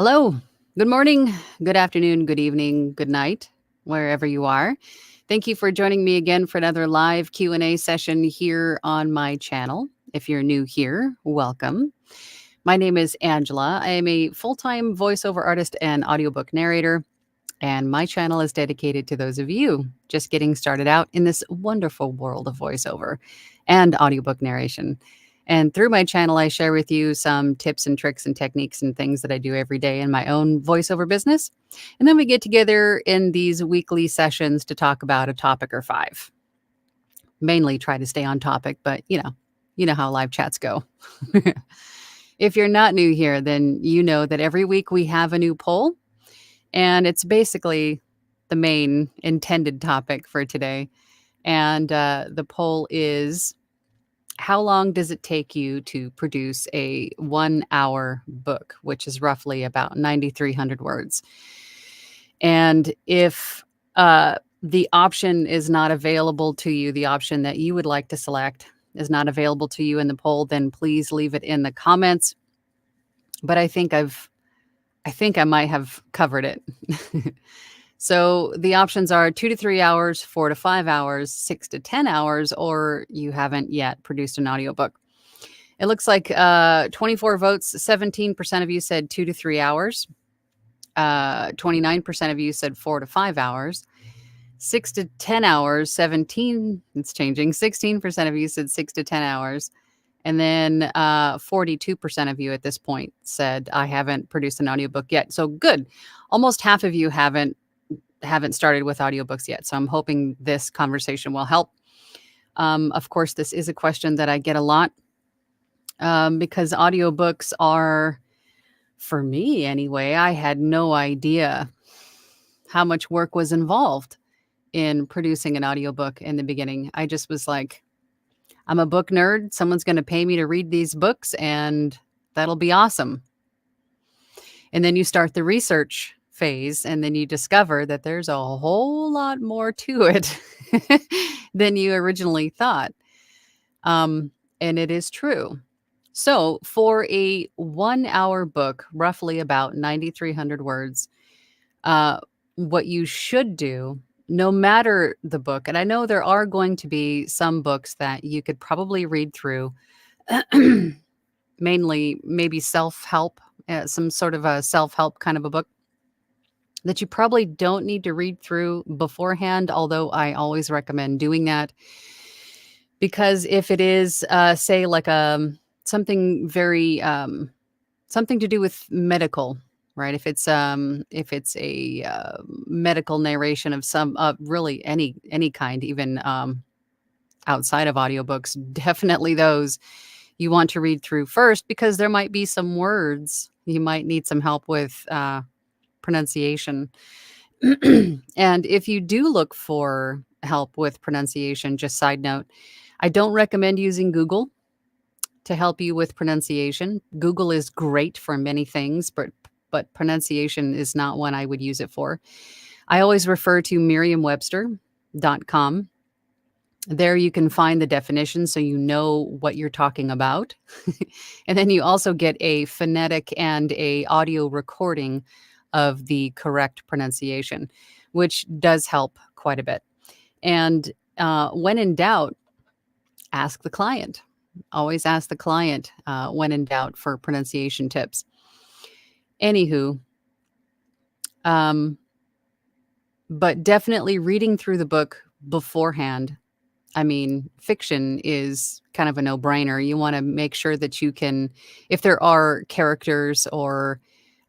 Hello, good morning, good afternoon, good evening, good night, wherever you are. Thank you for joining me again for another live Q&A session here on my channel. If you're new here, welcome. My name is Angela. I am a full-time voiceover artist and audiobook narrator, and my channel is dedicated to those of you just getting started out in this wonderful world of voiceover and audiobook narration. And through my channel, I share with you some tips and tricks and techniques and things that I do every day in my own voiceover business. And then we get together in these weekly sessions to talk about a topic or five. Mainly try to stay on topic, but you know how live chats go. If you're not new here, then you know that every week we have a new poll, and it's basically the main intended topic for today. And the poll is, how long does it take you to produce a 1-hour book, which is roughly about 9,300 words? And if the option is not available to you, the option that you would like to select is not available to you in the poll, then please leave it in the comments. But I think I might have covered it. So the options are 2 to 3 hours, 4 to 5 hours, 6 to 10 hours, or you haven't yet produced an audiobook. It looks like 24 votes, 17% of you said 2 to 3 hours. 29% of you said 4 to 5 hours. 6 to 10 hours, 16% of you said 6 to 10 hours. And then 42% of you at this point said, I haven't produced an audiobook yet. So good. Almost half of you haven't started with audiobooks yet. So I'm hoping this conversation will help. Of course, this is a question that I get a lot because audiobooks are, for me anyway, I had no idea how much work was involved in producing an audiobook in the beginning. I just was like, I'm a book nerd. Someone's going to pay me to read these books and that'll be awesome. And then you start the research phase, and then you discover that there's a whole lot more to it than you originally thought. And it is true. So for a 1-hour book, roughly about 9,300 words, what you should do, no matter the book, and I know there are going to be some books that you could probably read through, mainly maybe self-help, some sort of a self-help kind of a book, that you probably don't need to read through beforehand, although I always recommend doing that. Because if it is, say, like something very, something to do with medical, right? If it's a medical narration of some, really any kind, even outside of audiobooks, definitely those you want to read through first, because there might be some words you might need some help with pronunciation. And if you do look for help with pronunciation, just side note, I don't recommend using Google to help you with pronunciation. Google is great for many things, but pronunciation is not one I would use it for. I always refer to merriam-webster.com. There you can find the definition so you know what you're talking about. And then you also get a phonetic and a audio recording of the correct pronunciation, which does help quite a bit. And when in doubt, ask the client. Always ask the client when in doubt for pronunciation tips. Anywho, um, but definitely reading through the book beforehand. I mean, fiction is kind of a no-brainer. You want to make sure that you can, if there are characters or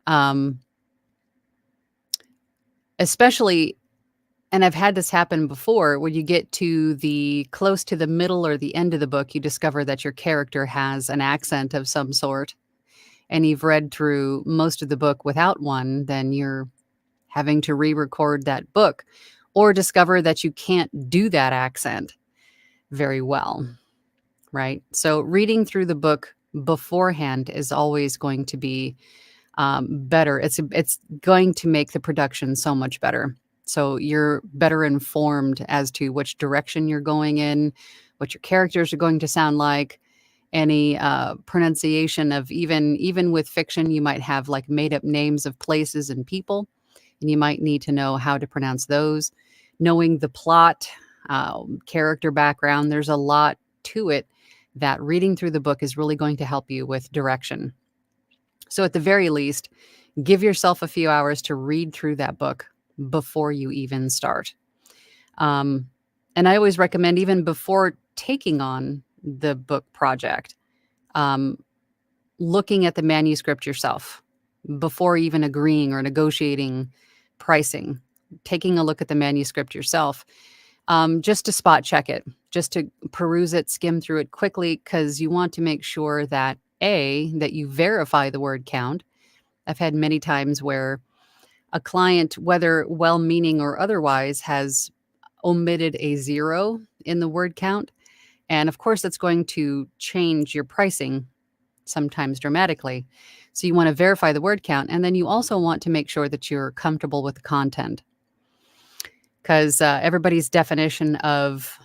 um, especially, and I've had this happen before, when you get to the close to the middle or the end of the book, you discover that your character has an accent of some sort, and you've read through most of the book without one, then you're having to re-record that book or discover that you can't do that accent very well, right? So reading through the book beforehand is always going to be better. It's going to make the production so much better. So you're better informed as to which direction you're going in, what your characters are going to sound like, any pronunciation of even with fiction, you might have like made up names of places and people, and you might need to know how to pronounce those. Knowing the plot, character background, there's a lot to it that reading through the book is really going to help you with direction. So at the very least, give yourself a few hours to read through that book before you even start. Um, and I always recommend, even before taking on the book project, um, looking at the manuscript yourself before even agreeing or negotiating pricing, taking a look at the manuscript yourself, just to spot check it, just to peruse it, skim through it quickly, because you want to make sure that that you verify the word count. I've had many times where a client, whether well-meaning or otherwise, has omitted a zero in the word count. And of course, that's going to change your pricing sometimes dramatically. So you want to verify the word count. And then you also want to make sure that you're comfortable with the content, because everybody's definition of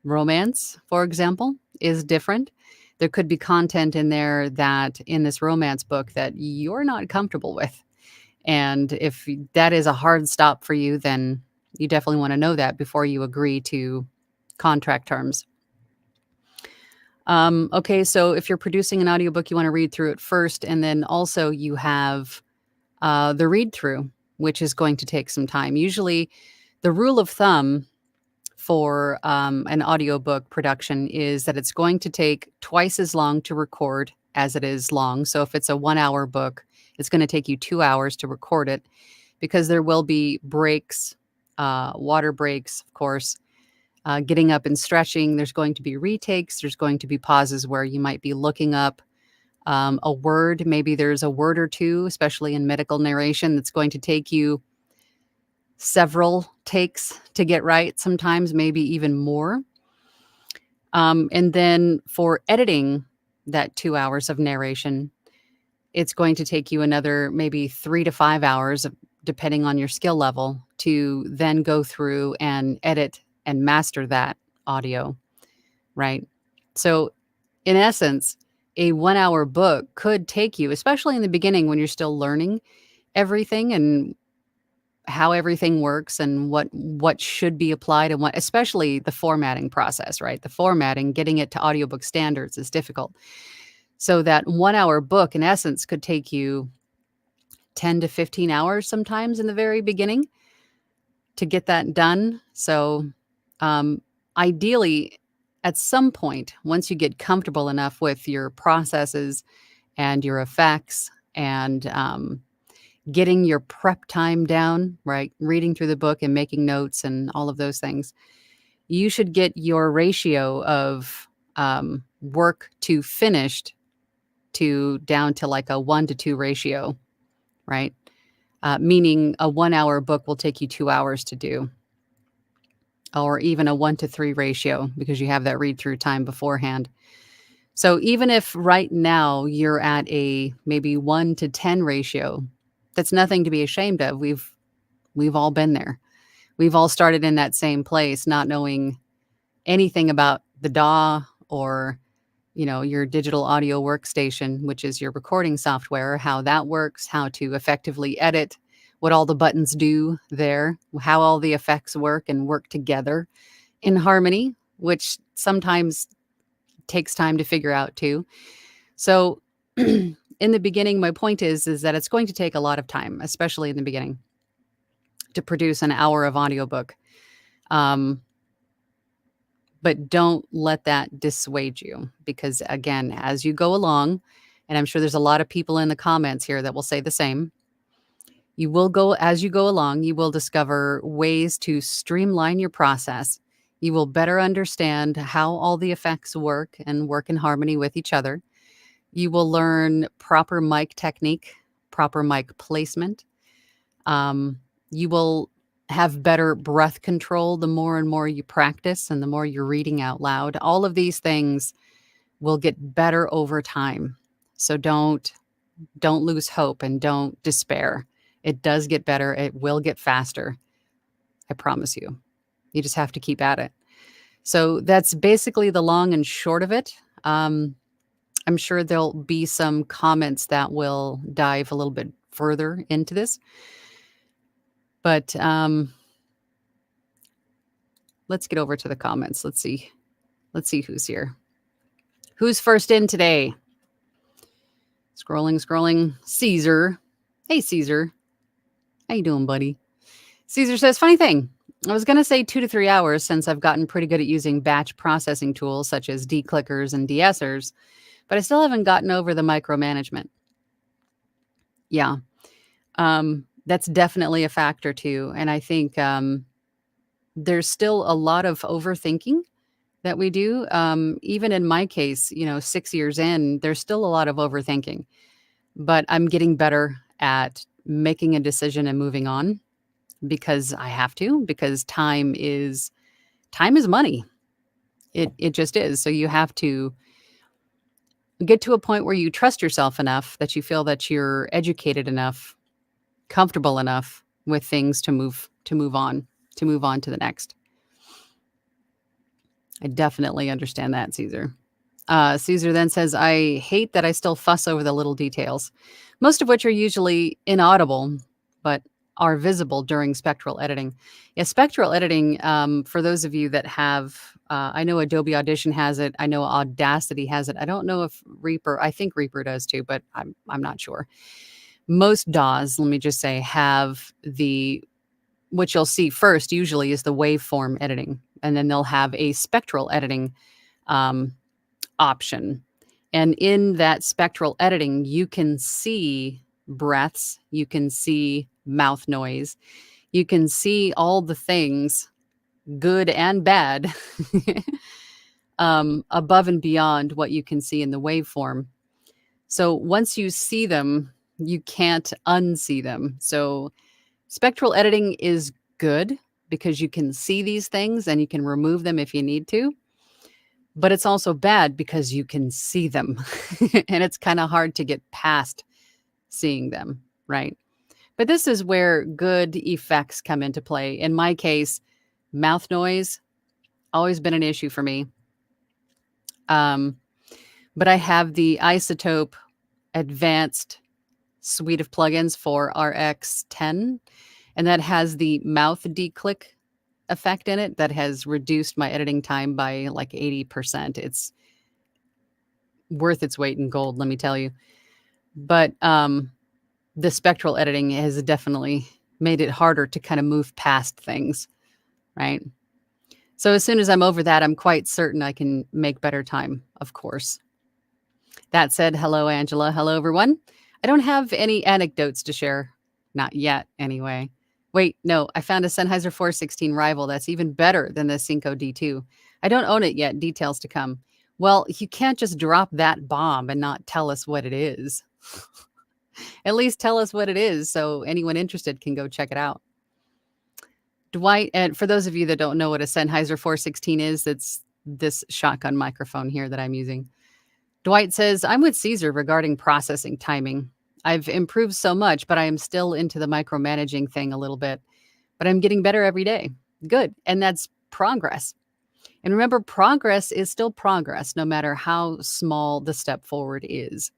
romance, for example, is different. There could be content in there that in this romance book that you're not comfortable with. And if that is a hard stop for you, then you definitely want to know that before you agree to contract terms. Okay, so if you're producing an audiobook, you want to read through it first. And then also you have the read through, which is going to take some time. Usually, the rule of thumb for an audiobook production is that it's going to take twice as long to record as it is long. So if it's a 1 hour book, it's going to take you 2 hours to record it, because there will be breaks, water breaks, of course, getting up and stretching. There's going to be retakes. There's going to be pauses where you might be looking up a word. Maybe there's a word or two, especially in medical narration, that's going to take you several takes to get right, sometimes maybe even more. And then for editing that 2 hours of narration, it's going to take you another maybe 3 to 5 hours, depending on your skill level, to then go through and edit and master that audio, right? So in essence, a 1 hour book could take you, especially in the beginning when you're still learning everything and how everything works and what should be applied, and what, especially the formatting process, right? The formatting, getting it to audiobook standards is difficult. So that 1 hour book, in essence, could take you 10 to 15 hours sometimes in the very beginning to get that done. So ideally, at some point, once you get comfortable enough with your processes and your effects and getting your prep time down, right? Reading through the book and making notes and all of those things, you should get your ratio of work to finished to down to like a 1 to 2 ratio, right? Meaning a 1 hour book will take you 2 hours to do, or even a 1 to 3 ratio, because you have that read through time beforehand. So even if right now you're at a maybe 1 to 10 ratio, that's nothing to be ashamed of. We've all been there. We've all started in that same place, not knowing anything about the DAW or, your digital audio workstation, which is your recording software, how that works, how to effectively edit, what all the buttons do there, how all the effects work and work together in harmony, which sometimes takes time to figure out too. So in the beginning, my point is that it's going to take a lot of time, especially in the beginning, to produce an hour of audiobook. Um, but don't let that dissuade you because, again, as you go along, and I'm sure there's a lot of people in the comments here that will say the same, you will go as you go along, you will discover ways to streamline your process. You will better understand how all the effects work and work in harmony with each other. You will learn proper mic technique, proper mic placement. You will have better breath control the more and more you practice and the more you're reading out loud. All of these things will get better over time. So don't lose hope and don't despair. It does get better. It will get faster. I promise you. You just have to keep at it. So that's basically the long and short of it. I'm sure there'll be some comments that will dive a little bit further into this. But let's get over to the comments. Let's see who's here. Who's first in today? Scrolling. Caesar. Hey, Caesar. How you doing, buddy? Caesar says, funny thing. I was going to say 2 to 3 hours since I've gotten pretty good at using batch processing tools such as declickers and deessers, but I still haven't gotten over the micromanagement. Yeah. That's definitely a factor too. And I think there's still a lot of overthinking that we do. Even in my case, 6 years in, there's still a lot of overthinking, but I'm getting better at making a decision and moving on because I have to, because time is money. It just is. So you have to get to a point where you trust yourself enough that you feel that you're educated enough, comfortable enough with things to move on to the next. I definitely understand that, Caesar. Caesar then says, I hate that I still fuss over the little details, most of which are usually inaudible, but are visible during spectral editing. Yeah, spectral editing, for those of you that have, I know Adobe Audition has it. I know Audacity has it. I don't know if Reaper, I think Reaper does too, but I'm not sure. Most DAWs, let me just say, have what you'll see first usually is the waveform editing, and then they'll have a spectral editing option. And in that spectral editing, you can see breaths, you can see mouth noise, you can see all the things, good and bad, above and beyond what you can see in the waveform. So once you see them, you can't unsee them. So spectral editing is good because you can see these things and you can remove them if you need to. But it's also bad because you can see them and it's kind of hard to get past seeing them, right? But this is where good effects come into play. In my case, mouth noise, always been an issue for me. But I have the Isotope Advanced suite of plugins for RX10, and that has the mouth declick effect in it that has reduced my editing time by like 80%. It's worth its weight in gold, let me tell you. But the spectral editing has definitely made it harder to kind of move past things, right? So as soon as I'm over that, I'm quite certain I can make better time, of course. That said, hello, Angela. Hello, everyone. I don't have any anecdotes to share. Not yet, anyway. Wait, no, I found a Sennheiser 416 rival that's even better than the Synco D2. I don't own it yet. Details to come. Well, you can't just drop that bomb and not tell us what it is. At least tell us what it is so anyone interested can go check it out. Dwight, and for those of you that don't know what a Sennheiser 416 is, it's this shotgun microphone here that I'm using. Dwight says, I'm with Caesar regarding processing timing. I've improved so much, but I am still into the micromanaging thing a little bit. But I'm getting better every day. Good. And that's progress. And remember, progress is still progress, no matter how small the step forward is.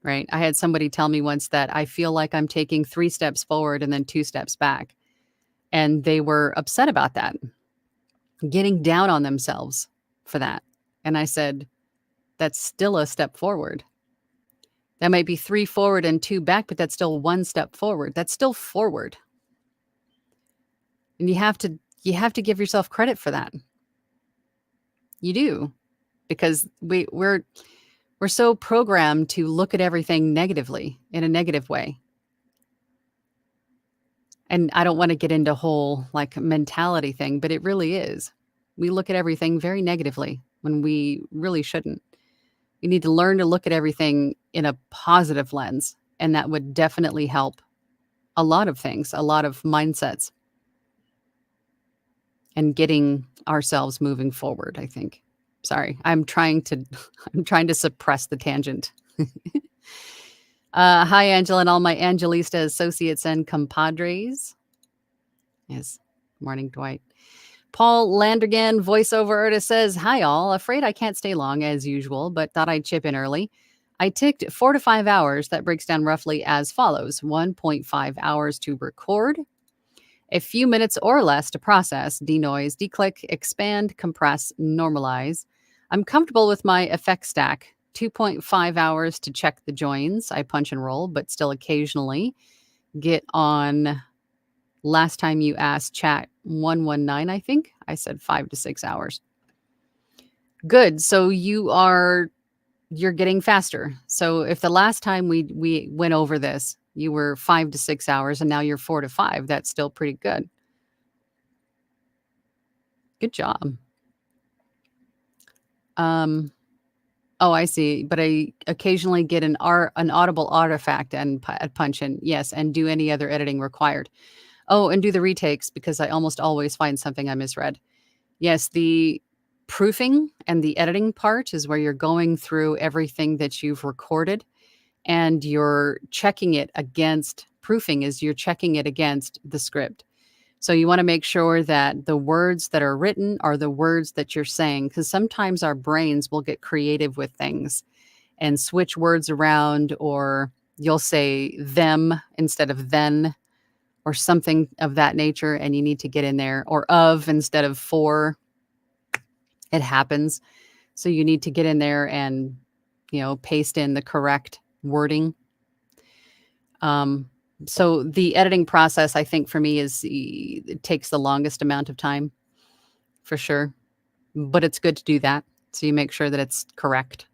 right? I had somebody tell me once that I feel like I'm taking 3 steps forward and then 2 steps back. And they were upset about that, getting down on themselves for that. And I said, that's still a step forward. That might be 3 forward and 2 back, but that's still 1 step forward. That's still forward. And you have to give yourself credit for that. You do, because we're so programmed to look at everything negatively, in a negative way. And I don't want to get into whole like mentality thing, but it really is. We look at everything very negatively when we really shouldn't. You need to learn to look at everything in a positive lens, and that would definitely help a lot of things, a lot of mindsets, and getting ourselves moving forward, I think. Sorry, I'm trying to I'm trying to suppress the tangent. Hi, Angela, and all my Angelista associates and compadres. Yes. Morning, Dwight. Paul Landergan, voiceover artist, says, hi, all. Afraid I can't stay long as usual, but thought I'd chip in early. I ticked 4 to 5 hours. That breaks down roughly as follows: 1.5 hours to record, a few minutes or less to process, denoise, declick, expand, compress, normalize. I'm comfortable with my effect stack. 2.5 hours to check the joins. I punch and roll, but still occasionally get on. Last time you asked, chat 119, I think. I said 5 to 6 hours. Good. So you're getting faster. So if the last time we went over this, you were 5 to 6 hours and now you're 4 to 5, that's still pretty good. Good job. Oh, I see. But I occasionally get an audible artifact and punch in. Yes, and do any other editing required. Oh, and do the retakes because I almost always find something I misread. Yes, the proofing and the editing part is where you're going through everything that you've recorded and you're checking it against proofing is you're checking it against the script. So you want to make sure that the words that are written are the words that you're saying, because sometimes our brains will get creative with things and switch words around, or you'll say them instead of then, or something of that nature, and you need to get in there, or of instead of for. It happens. So you need to get in there and, paste in the correct wording. So the editing process, I think for me it takes the longest amount of time for sure, but it's good to do that. So you make sure that it's correct.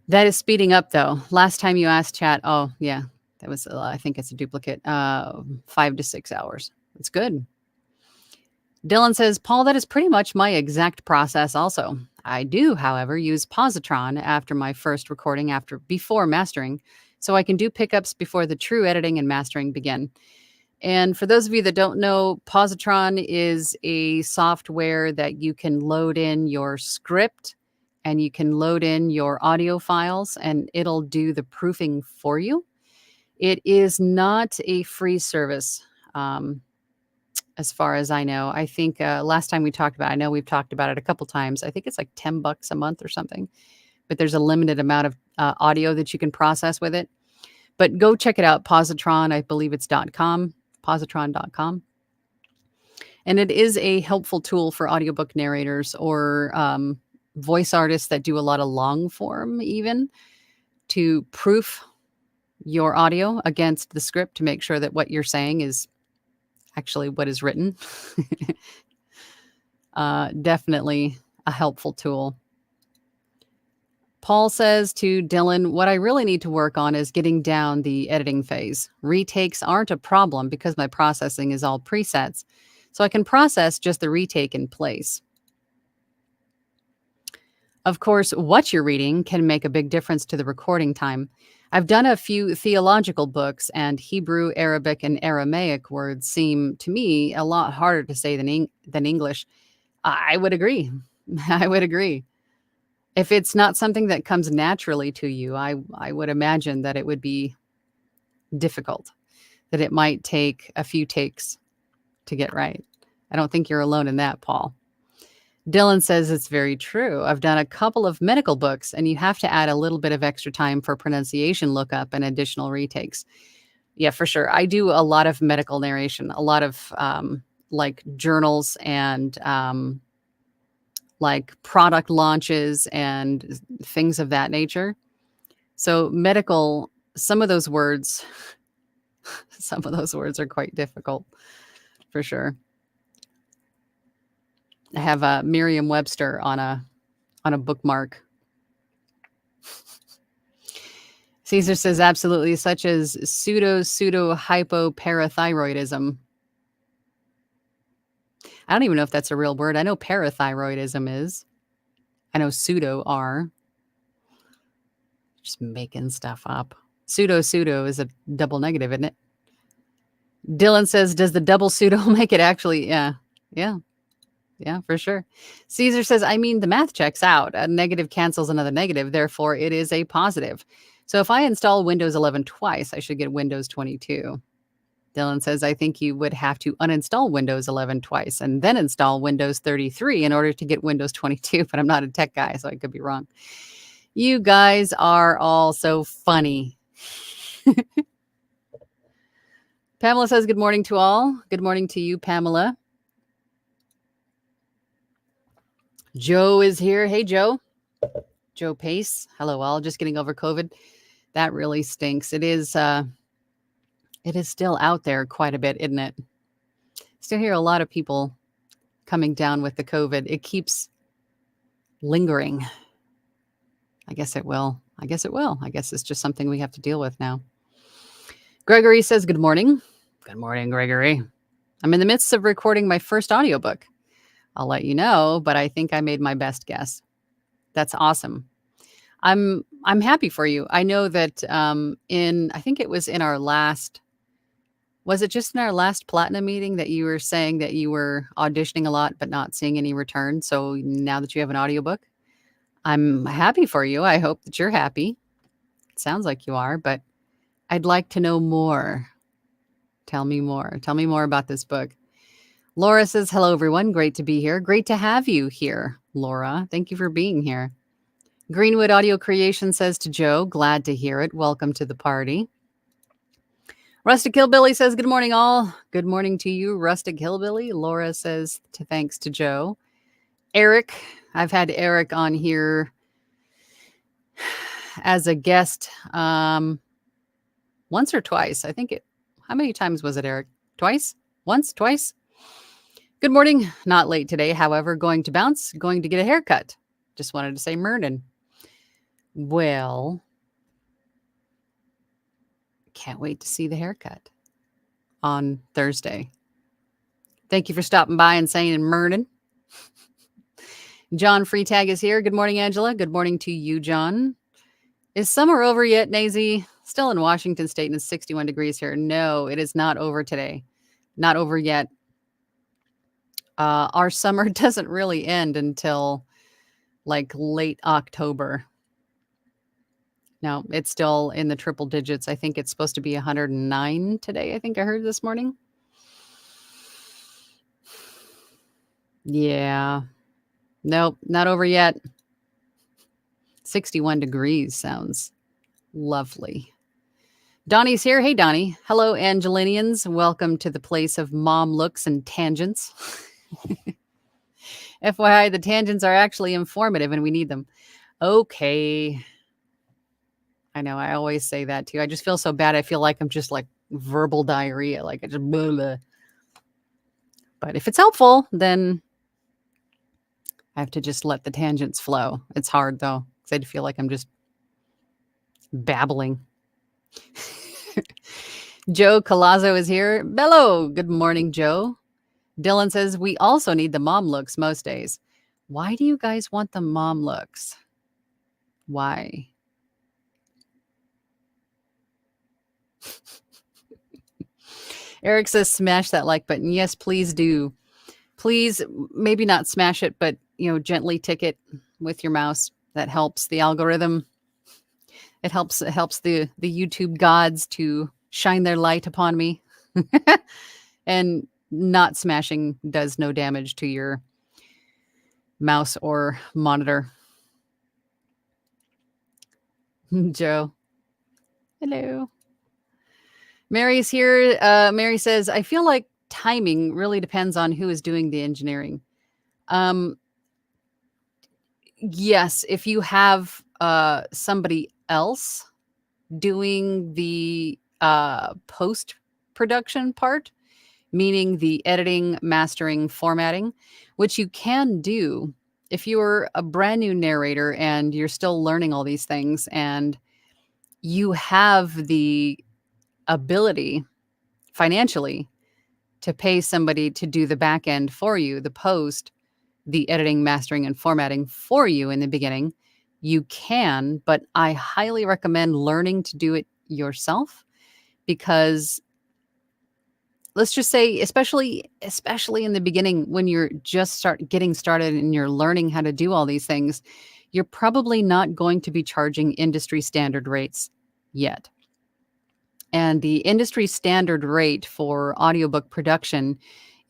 That is speeding up though. Last time you asked chat, oh yeah, that was, I think it's a duplicate, 5 to 6 hours. It's good. Dylan says, Paul, that is pretty much my exact process also. I do, however, use positron after my first recording before mastering, so I can do pickups before the true editing and mastering begin. And for those of you that don't know, positron is a software that you can load in your script and you can load in your audio files and it'll do the proofing for you. It is not a free service. As far as I know, I think last time we talked about, I know we've talked about it a couple times. I think it's like $10 a month or something, but there's a limited amount of audio that you can process with it. But go check it out. Positron, I believe it's .com, positron.com. And it is a helpful tool for audiobook narrators or voice artists that do a lot of long form, even to proof your audio against the script to make sure that what you're saying is actually what is written. Definitely a helpful tool. Paul says to Dylan, what I really need to work on is getting down the editing phase. Retakes aren't a problem because my processing is all presets. So I can process just the retake in place. Of course, what you're reading can make a big difference to the recording time. I've done a few theological books, and Hebrew, Arabic, and Aramaic words seem to me a lot harder to say than English. I would agree. I would agree. If it's not something that comes naturally to you, I would imagine that it would be difficult, that it might take a few takes to get right. I don't think you're alone in that, Paul. Dylan says it's very true. I've done a couple of medical books, and you have to add a little bit of extra time for pronunciation lookup and additional retakes. Yeah, for sure. I do a lot of medical narration, a lot of like journals and like product launches and things of that nature. So medical, some of those words, some of those words are quite difficult for sure. I have a Merriam-Webster on a bookmark. Caesar says absolutely, such as pseudo hypoparathyroidism. I don't even know if that's a real word. I know parathyroidism is. I know pseudo are. Just making stuff up. Pseudo is a double negative, isn't it? Dylan says, does the double pseudo make it actually? Yeah, for sure. Caesar says, I mean, the math checks out. A negative cancels another negative. Therefore, it is a positive. So if I install Windows 11 twice, I should get Windows 22. Dylan says, I think you would have to uninstall Windows 11 twice and then install Windows 33 in order to get Windows 22. But I'm not a tech guy, so I could be wrong. You guys are all so funny. Pamela says, good morning to all. Good morning to you, Pamela. Joe is here. Hey, Joe. Joe Pace. Hello, all. Just getting over COVID. That really stinks. It is still out there quite a bit, isn't it? Still hear a lot of people coming down with the COVID. It keeps lingering. I guess it will. I guess it's just something we have to deal with now. Gregory says, good morning. Good morning, Gregory. I'm in the midst of recording my first audiobook. I'll let you know, but I think I made my best guess. That's awesome. I'm happy for you. I know that I think it was in our last, was it just in our last platinum meeting that you were saying that you were auditioning a lot but not seeing any return? So now that you have an audiobook, I'm happy for you. I hope that you're happy. It sounds like you are, but I'd like to know more. Tell me more. Tell me more about this book. Laura says, hello, everyone. Great to be here. Great to have you here, Laura. Thank you for being here. Greenwood Audio Creation says to Joe, glad to hear it. Welcome to the party. Rustic Hillbilly says, good morning, all. Good morning to you, Rustic Hillbilly. Laura says, thanks to Joe. Eric, I've had Eric on here as a guest once or twice. I think how many times was it, Eric? Twice? Once? Twice? Good morning. Not late today, however, going to bounce, going to get a haircut. Just wanted to say Mernon. Well, can't wait to see the haircut on Thursday. Thank you for stopping by and saying Mernon. John Freetag is here. Good morning, Angela. Good morning to you, John. Is summer over yet, Nazy? Still in Washington State and it's 61 degrees here. No, it is not over today. Not over yet. Our summer doesn't really end until like late October. No, it's still in the triple digits. I think it's supposed to be 109 today. I think I heard this morning. Yeah. Nope, not over yet. 61 degrees sounds lovely. Donnie's here. Hey, Donnie. Hello, Angelinians. Welcome to the place of mom looks and tangents. FYI, the tangents are actually informative and we need them. Okay. I know. I always say that too. I just feel so bad. I feel like I'm just like verbal diarrhea. Like I just blah, blah. But if it's helpful, then I have to just let the tangents flow. It's hard though, because I feel like I'm just babbling. Joe Colazzo is here. Hello. Good morning, Joe. Dylan says, we also need the mom looks most days. Why do you guys want the mom looks? Why? Eric says, smash that like button. Yes, please do. Please, maybe not smash it, but, gently tick it with your mouse. That helps the algorithm. It helps the YouTube gods to shine their light upon me. And not smashing does no damage to your mouse or monitor. Joe. Hello. Mary's here. Mary says, I feel like timing really depends on who is doing the engineering. Um, yes, if you have somebody else doing the post production part, meaning the editing, mastering, formatting, which you can do if you're a brand new narrator and you're still learning all these things and you have the ability financially to pay somebody to do the back end for you, the post, the editing, mastering, and formatting for you in the beginning, you can, but I highly recommend learning to do it yourself because let's just say, especially in the beginning when you're just getting started and you're learning how to do all these things, you're probably not going to be charging industry standard rates yet. And the industry standard rate for audiobook production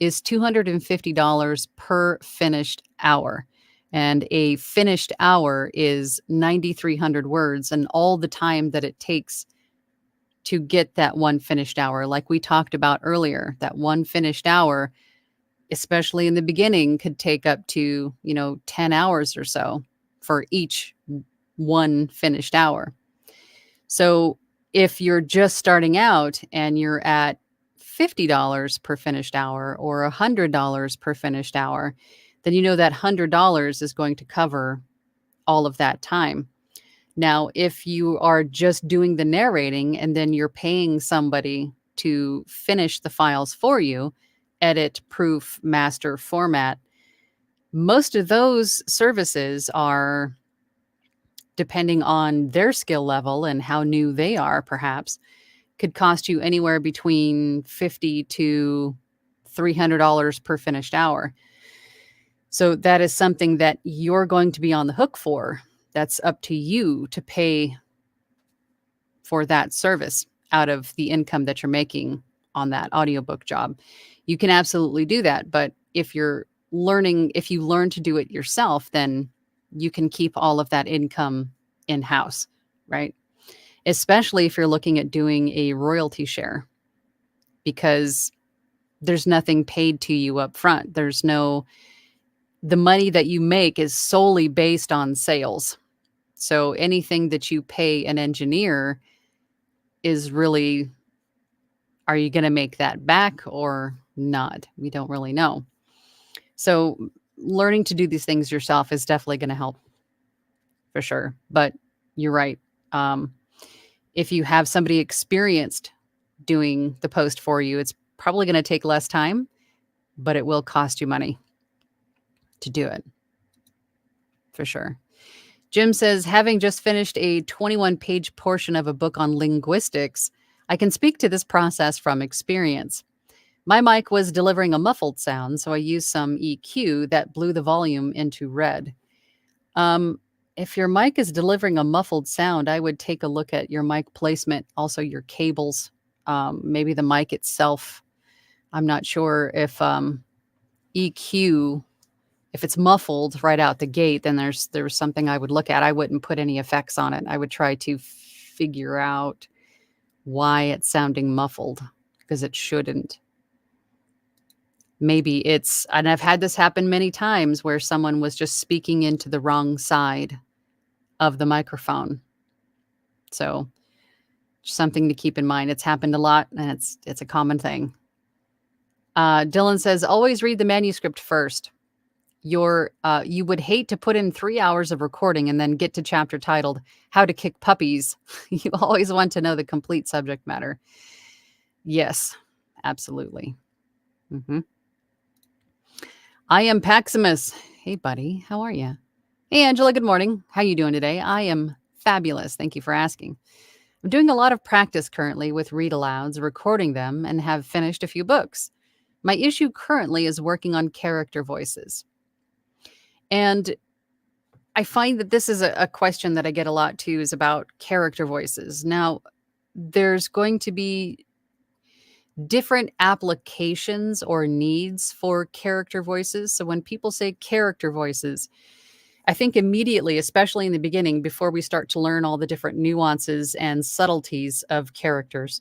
is $250 per finished hour. And a finished hour is 9,300 words and all the time that it takes to get that one finished hour. Like we talked about earlier, that one finished hour, especially in the beginning, could take up to, 10 hours or so for each one finished hour. So if you're just starting out and you're at $50 per finished hour or $100 per finished hour, then you know that $100 is going to cover all of that time. Now, if you are just doing the narrating and then you're paying somebody to finish the files for you, edit, proof, master, format, most of those services are, depending on their skill level and how new they are, perhaps, could cost you anywhere between $50 to $300 per finished hour. So that is something that you're going to be on the hook for. That's up to you to pay for that service out of the income that you're making on that audiobook job. You can absolutely do that. But if you learn to do it yourself, then you can keep all of that income in-house, right? Especially if you're looking at doing a royalty share, because there's nothing paid to you up front. The money that you make is solely based on sales. So anything that you pay an engineer is really, are you going to make that back or not? We don't really know. So learning to do these things yourself is definitely going to help for sure. But you're right. If you have somebody experienced doing the post for you, it's probably going to take less time, but it will cost you money to do it for sure. Jim says, having just finished a 21-page portion of a book on linguistics, I can speak to this process from experience. My mic was delivering a muffled sound, so I used some EQ that blew the volume into red. If your mic is delivering a muffled sound, I would take a look at your mic placement, also your cables, maybe the mic itself. I'm not sure if EQ, if it's muffled right out the gate, then there's something I would look at. I wouldn't put any effects on it. I would try to figure out why it's sounding muffled, because it shouldn't. Maybe and I've had this happen many times where someone was just speaking into the wrong side of the microphone. So something to keep in mind. It's happened a lot and it's a common thing. Dylan says, always read the manuscript first. You would hate to put in 3 hours of recording and then get to chapter titled How to Kick Puppies. You always want to know the complete subject matter. Yes, absolutely. Mm-hmm. I am Paximus. Hey, buddy. How are you? Hey, Angela. Good morning. How you doing today? I am fabulous. Thank you for asking. I'm doing a lot of practice currently with read alouds, recording them, and have finished a few books. My issue currently is working on character voices. And I find that this is a question that I get a lot too, is about character voices. Now, there's going to be different applications or needs for character voices. So when people say character voices, I think immediately, especially in the beginning, before we start to learn all the different nuances and subtleties of characters.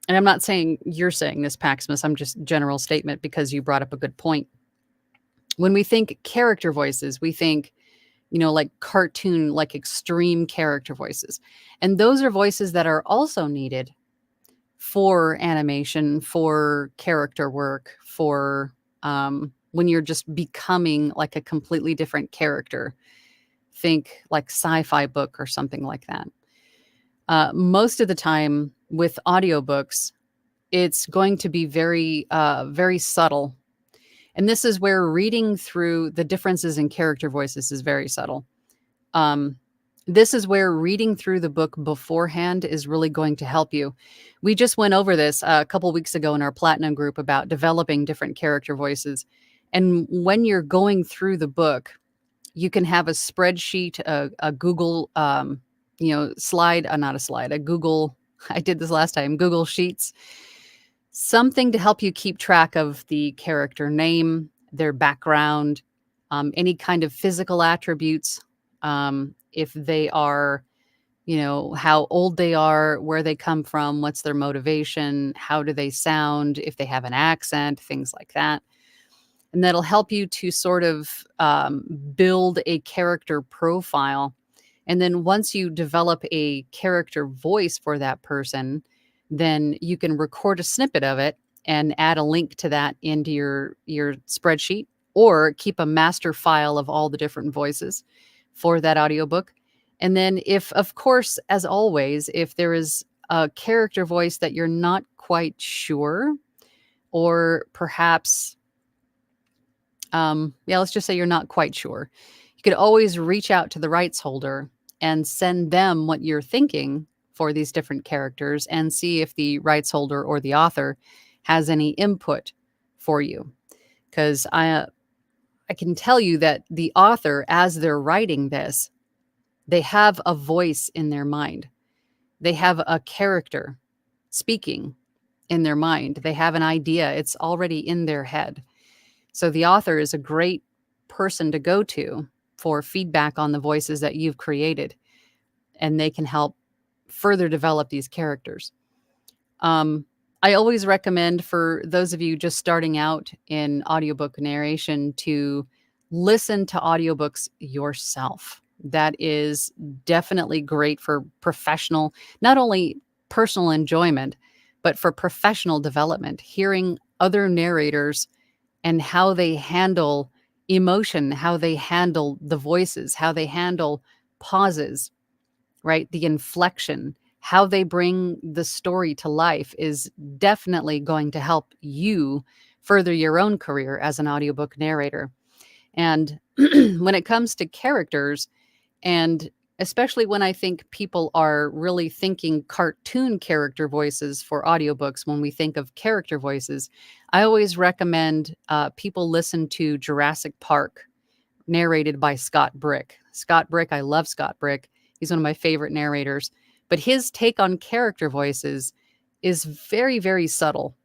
And I'm not saying you're saying this, Paxmas. I'm just general statement because you brought up a good point. When we think character voices, we think, like cartoon, like extreme character voices. And those are voices that are also needed for animation, for character work, for when you're just becoming like a completely different character. Think like sci-fi book or something like that. Most of the time with audiobooks, it's going to be very subtle. And this is where reading through the differences in character voices is very subtle. Um, this is where reading through the book beforehand is really going to help you. We just went over this a couple weeks ago in our Platinum group about developing different character voices. And when you're going through the book, you can have a spreadsheet, a Google, slide, not a slide, a Google. I did this last time, Google Sheets, something to help you keep track of the character name, their background, any kind of physical attributes, if they are, how old they are, where they come from, what's their motivation, how do they sound, if they have an accent, things like that. And that'll help you to sort of build a character profile. And then once you develop a character voice for that person, then you can record a snippet of it and add a link to that into your spreadsheet, or keep a master file of all the different voices for that audiobook. And then if, of course, as always, if there is a character voice that you're not quite sure, or perhaps let's just say you're not quite sure, you could always reach out to the rights holder and send them what you're thinking for these different characters and see if the rights holder or the author has any input for you. Because I can tell you that the author, as they're writing this, they have a voice in their mind. They have a character speaking in their mind. They have an idea. It's already in their head. So the author is a great person to go to for feedback on the voices that you've created, and they can help further develop these characters. I always recommend for those of you just starting out in audiobook narration to listen to audiobooks yourself. That is definitely great for professional, not only personal enjoyment, but for professional development. Hearing other narrators and how they handle emotion, how they handle the voices, how they handle pauses, right? The inflection, how they bring the story to life is definitely going to help you further your own career as an audiobook narrator. And when it comes to characters, and especially when I think people are really thinking cartoon character voices for audiobooks, when we think of character voices, I always recommend people listen to Jurassic Park, narrated by Scott Brick. Scott Brick, I love Scott Brick. He's one of my favorite narrators. But his take on character voices is very, very subtle.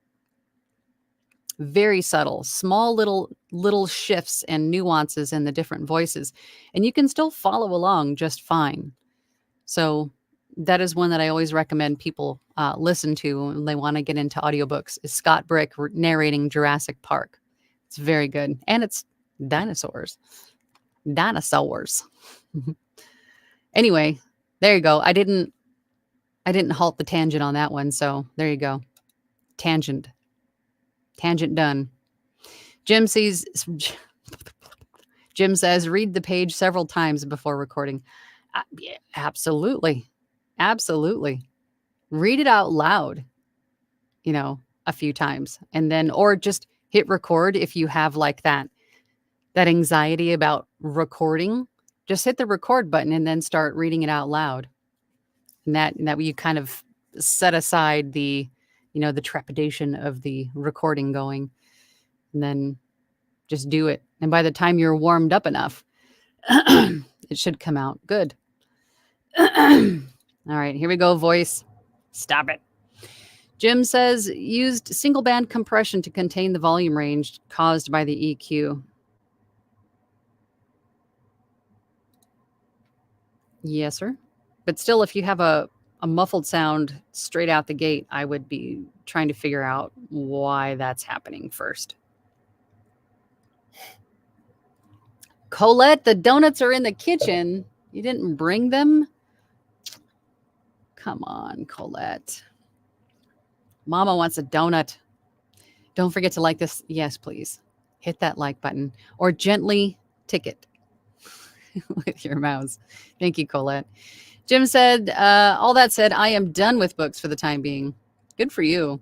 Very subtle, small little shifts and nuances in the different voices, and you can still follow along just fine. So that is one that I always recommend people listen to when they want to get into audiobooks, is Scott Brick narrating Jurassic Park. It's very good, and it's dinosaurs. Anyway, there you go. I didn't halt the tangent on that one, so there you go. Tangent done. Jim says, read the page several times before recording. Yeah, absolutely. Absolutely. Read it out loud, a few times, and then, or just hit record if you have like that anxiety about recording. Just hit the record button and then start reading it out loud. And that way you kind of set aside the, the trepidation of the recording going, and then just do it. And by the time you're warmed up enough, it should come out good. All right, here we go, voice. Stop it. Jim says used single band compression to contain the volume range caused by the EQ. Yes, sir. But still, if you have a muffled sound straight out the gate, I would be trying to figure out why that's happening first. Colette, the donuts are in the kitchen. You didn't bring them? Come on, Colette. Mama wants a donut. Don't forget to like this. Yes, please. Hit that like button or gently tick it with your mouse. Thank you, Colette. Jim said, all that said, I am done with books for the time being. Good for you.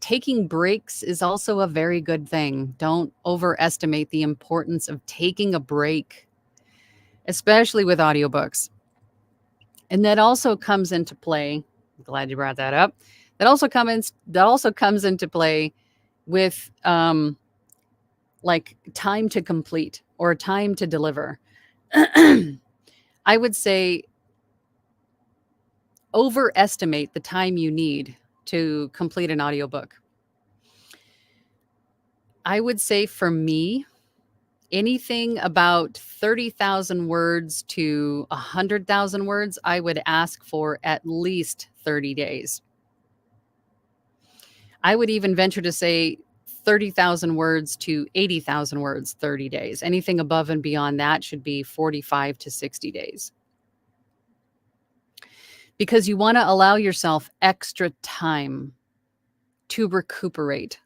Taking breaks is also a very good thing. Don't overestimate the importance of taking a break, especially with audiobooks. And that also comes into play. I'm glad you brought that up. That also comes into play with like time to complete or time to deliver. I would say overestimate the time you need to complete an audiobook. I would say for me, anything about 30,000 words to 100,000 words, I would ask for at least 30 days. I would even venture to say 30,000 words to 80,000 words, 30 days. Anything above and beyond that should be 45 to 60 days. Because you want to allow yourself extra time to recuperate,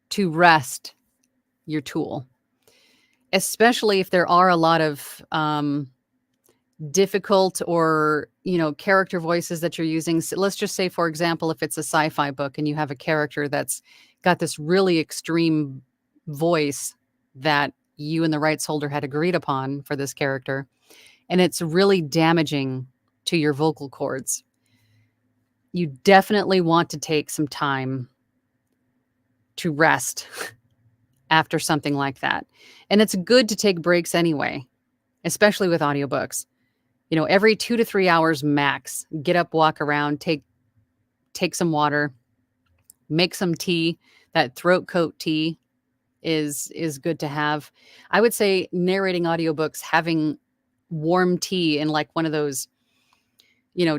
to rest your tool, especially if there are a lot of difficult or, character voices that you're using. So let's just say, for example, if it's a sci-fi book and you have a character that's got this really extreme voice that you and the rights holder had agreed upon for this character, and it's really damaging to your vocal cords, you definitely want to take some time to rest after something like that. And it's good to take breaks anyway, especially with audiobooks. Every 2 to 3 hours max, get up, walk around, take some water, make some tea. That throat coat tea is good to have. I would say narrating audiobooks, having warm tea in like one of those,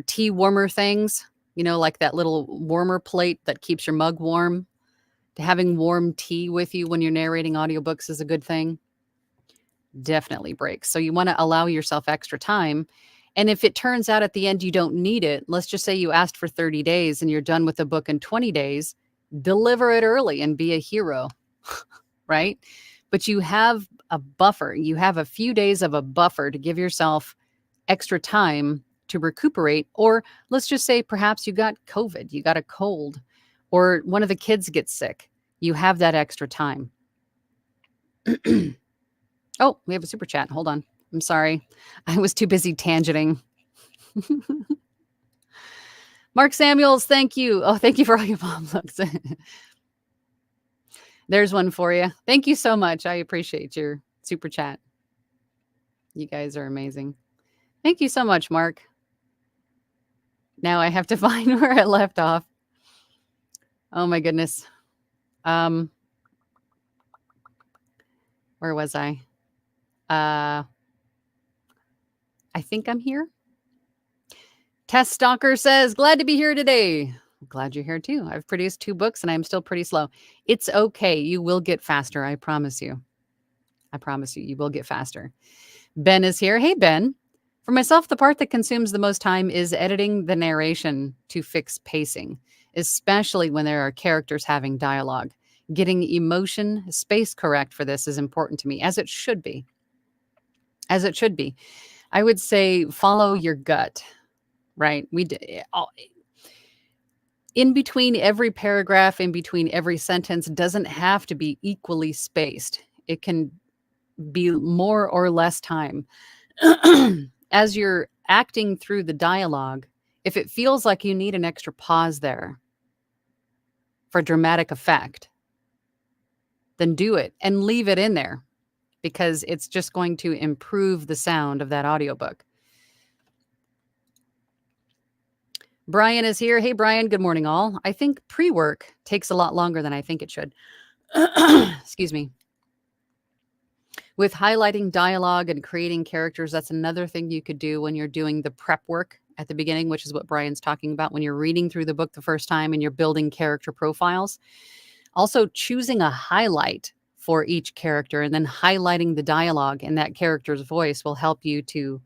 tea warmer things, like that little warmer plate that keeps your mug warm. Having warm tea with you when you're narrating audiobooks is a good thing. Definitely breaks. So you want to allow yourself extra time. And if it turns out at the end you don't need it, let's just say you asked for 30 days and you're done with the book in 20 days, deliver it early and be a hero, right? But you have a buffer. You have a few days of a buffer to give yourself extra time to recuperate. Or let's just say perhaps you got COVID, you got a cold, or one of the kids gets sick. You have that extra time. Oh, we have a super chat. Hold on. I'm sorry. I was too busy tangenting. Mark Samuels, thank you. Oh, thank you for all your mom looks. There's one for you. Thank you so much. I appreciate your super chat. You guys are amazing. Thank you so much, Mark. Now I have to find where I left off. Oh my goodness. Where was I? I think I'm here. Test Stalker says, glad to be here today. I'm glad you're here too. I've produced 2 books and I'm still pretty slow. It's okay. You will get faster. I promise you. I promise you, you will get faster. Ben is here. Hey, Ben. For myself, the part that consumes the most time is editing the narration to fix pacing, especially when there are characters having dialogue. Getting emotion space correct for this is important to me, as it should be. As it should be. I would say follow your gut, right? In between every paragraph, in between every sentence, doesn't have to be equally spaced. It can be more or less time. As you're acting through the dialogue, if it feels like you need an extra pause there for dramatic effect, then do it and leave it in there, because it's just going to improve the sound of that audiobook. Brian is here. Hey, Brian. Good morning, all. I think pre-work takes a lot longer than I think it should. Excuse me. With highlighting dialogue and creating characters, that's another thing you could do when you're doing the prep work at the beginning, which is what Brian's talking about when you're reading through the book the first time and you're building character profiles. Also, choosing a highlight for each character and then highlighting the dialogue in that character's voice will help you to,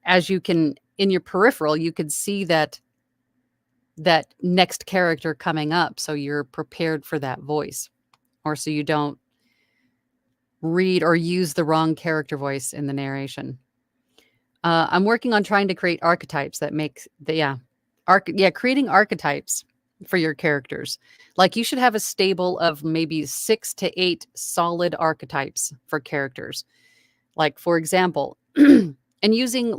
as you can in your peripheral, you could see that next character coming up, so you're prepared for that voice, or so you don't read or use the wrong character voice in the narration. I'm working on trying to create archetypes that make creating archetypes for your characters. Like you should have a stable of maybe 6 to 8 solid archetypes for characters. Like, for example, and using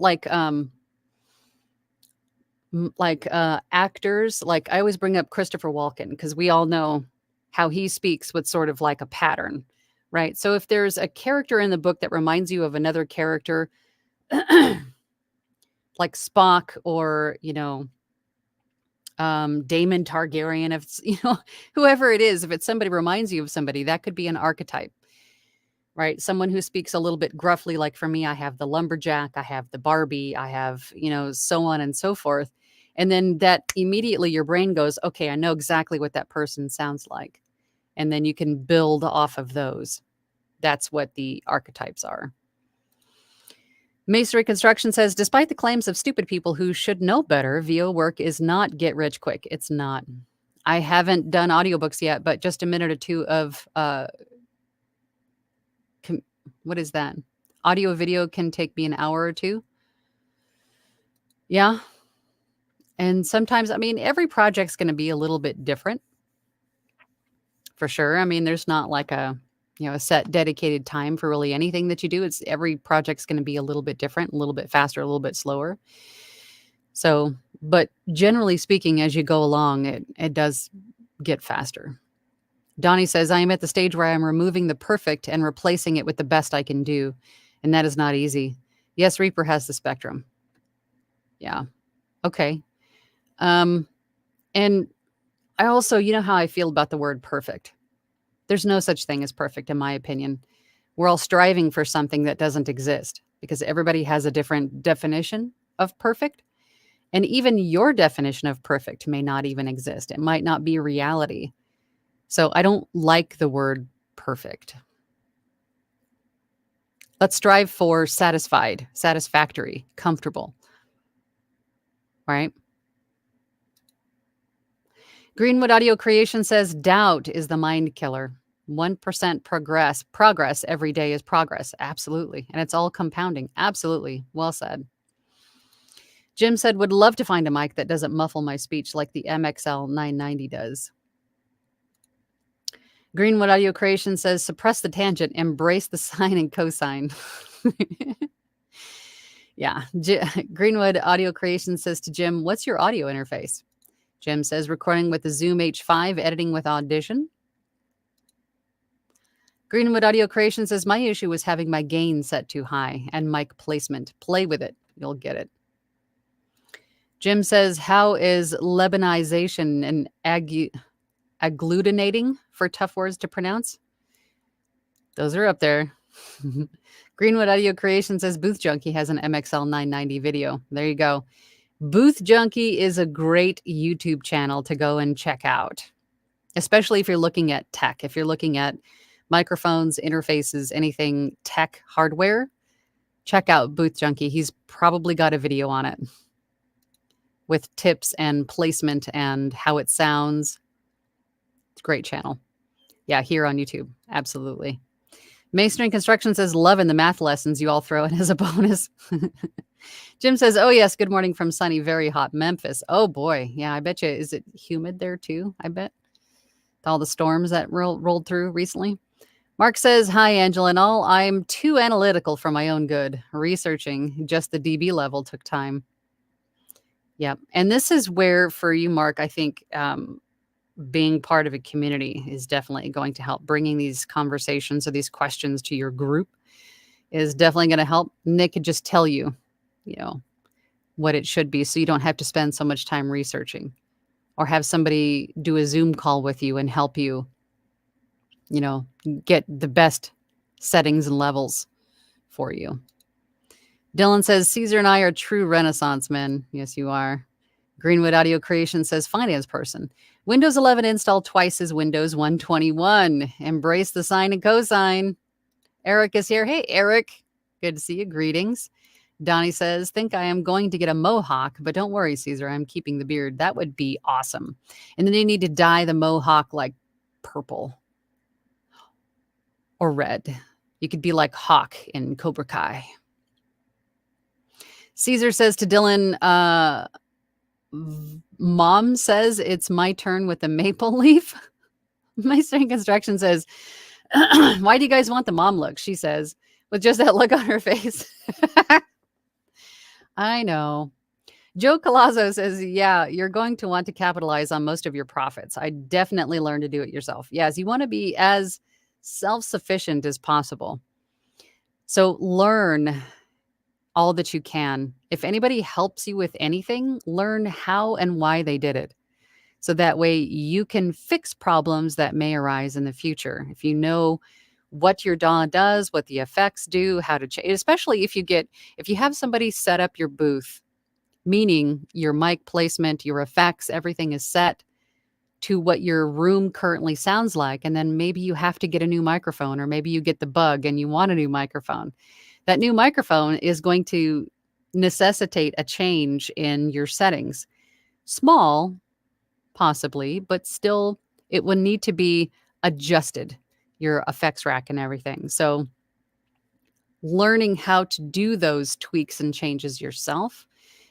actors, like I always bring up Christopher Walken because we all know how he speaks with sort of like a pattern, right? So if there's a character in the book that reminds you of another character, like Spock or, Daemon Targaryen, if it's, whoever it is, if it's somebody reminds you of somebody, that could be an archetype, right? Someone who speaks a little bit gruffly, like for me, I have the lumberjack, I have the Barbie, I have, so on and so forth. And then that immediately your brain goes, okay, I know exactly what that person sounds like. And then you can build off of those. That's what the archetypes are. Masonry Construction says, despite the claims of stupid people who should know better, VO work is not get rich quick. It's not. I haven't done audiobooks yet, but just a minute or two of, what is that? Audio video can take me an hour or two. Yeah. And sometimes, every project's going to be a little bit different. For sure. There's not like a set dedicated time for really anything that you do. It's every project's going to be a little bit different, a little bit faster, a little bit slower. So, but generally speaking, as you go along, it does get faster. Donnie says, I am at the stage where I am removing the perfect and replacing it with the best I can do. And that is not easy. Yes, Reaper has the spectrum. Yeah. Okay. And I also, how I feel about the word perfect. There's no such thing as perfect, in my opinion. We're all striving for something that doesn't exist because everybody has a different definition of perfect. And even your definition of perfect may not even exist. It might not be reality. So I don't like the word perfect. Let's strive for satisfied, satisfactory, comfortable. Right? Greenwood Audio Creation says, doubt is the mind killer. 1% progress every day is progress. Absolutely. And it's all compounding. Absolutely. Well said. Jim said, would love to find a mic that doesn't muffle my speech like the MXL 990 does. Greenwood Audio Creation says, suppress the tangent, embrace the sine and cosine. Yeah. Greenwood Audio Creation says to Jim, what's your audio interface? Jim says, recording with the Zoom H5, editing with Audition. Greenwood Audio Creation says, my issue was having my gain set too high and mic placement. Play with it. You'll get it. Jim says, how is Lebanization and agglutinating for tough words to pronounce? Those are up there. Greenwood Audio Creation says, Booth Junkie has an MXL 990 video. There you go. Booth Junkie is a great YouTube channel to go and check out, especially if you're looking at tech. If you're looking at microphones, interfaces, anything tech hardware, check out Booth Junkie. He's probably got a video on it with tips and placement and how it sounds. It's a great channel. Yeah, here on YouTube. Absolutely. Masonry Construction says, loving the math lessons you all throw in as a bonus. Jim says, oh, yes, good morning from sunny, very hot Memphis. Oh, boy. Yeah, I bet you. Is it humid there, too? I bet. All the storms that rolled through recently. Mark says, hi, Angela and all. I'm too analytical for my own good. Researching just the dB level took time. Yep. And this is where, for you, Mark, I think being part of a community is definitely going to help. Bringing these conversations or these questions to your group is definitely going to help. Nick could just tell you, what it should be, so you don't have to spend so much time researching or have somebody do a Zoom call with you and help you, you know, get the best settings and levels for you. Dylan says, Caesar and I are true Renaissance men. Yes, you are. Greenwood Audio Creation says, finance person. Windows 11 installed twice as Windows 121. Embrace the sine and cosine. Eric is here. Hey, Eric. Good to see you. Greetings. Donnie says, think I am going to get a mohawk, but don't worry, Caesar. I'm keeping the beard. That would be awesome. And then you need to dye the mohawk like purple or red. You could be like Hawk in Cobra Kai. Caesar says to Dylan, Mom says it's my turn with the maple leaf. My string construction says, why do you guys want the mom look? She says, with just that look on her face. I know. Joe Colazzo says, yeah, you're going to want to capitalize on most of your profits. I definitely learned to do it yourself. Yes, you want to be as self-sufficient as possible. So learn all that you can. If anybody helps you with anything, learn how and why they did it. So that way you can fix problems that may arise in the future. If you know what your DAW does, what the effects do, how to change, especially if you have somebody set up your booth, meaning your mic placement, your effects, everything is set to what your room currently sounds like. And then maybe you have to get a new microphone, or maybe you get the bug and you want a new microphone. That new microphone is going to necessitate a change in your settings. Small, possibly, but still it would need to be adjusted, your effects rack and everything. So learning how to do those tweaks and changes yourself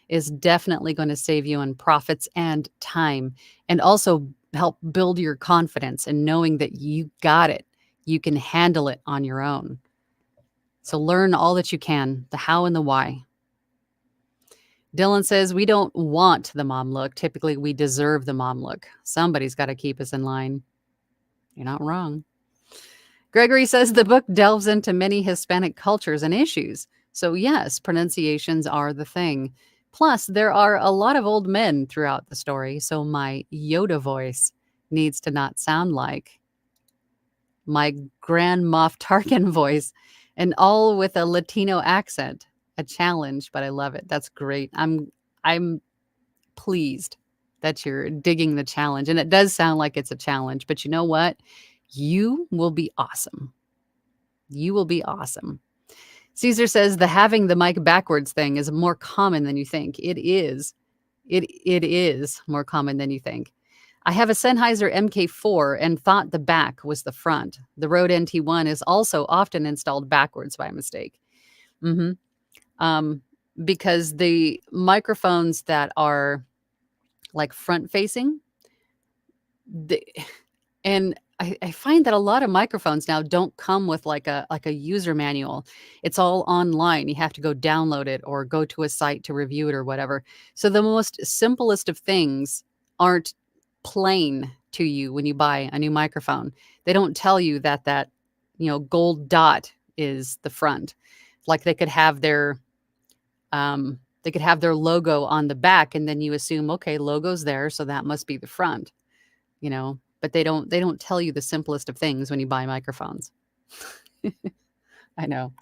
is definitely going to save you on profits and time, and also help build your confidence and knowing that you got it. You can handle it on your own. So learn all that you can, the how and the why. Dylan says, we don't want the mom look. Typically, we deserve the mom look. Somebody's got to keep us in line. You're not wrong. Gregory says the book delves into many Hispanic cultures and issues. So yes, pronunciations are the thing. Plus, there are a lot of old men throughout the story, so my Yoda voice needs to not sound like my Grand Moff Tarkin voice, and all with a Latino accent. A challenge, but I love it. That's great. I'm pleased that you're digging the challenge, and it does sound like it's a challenge, but you know what? You will be awesome. You will be awesome. Caesar says the having the mic backwards thing is more common than you think. It is. It is more common than you think. I have a Sennheiser MK4 and thought the back was the front. The Rode NT1 is also often installed backwards by mistake. Because the microphones that are like front facing, and I find that a lot of microphones now don't come with like a user manual. It's all online. You have to go download it or go to a site to review it or whatever. So the most simplest of things aren't plain to you when you buy a new microphone. They don't tell you that gold dot is the front. Like they could have their logo on the back, and then you assume, okay, logo's there, so that must be the front, but they don't tell you the simplest of things when you buy microphones. I know.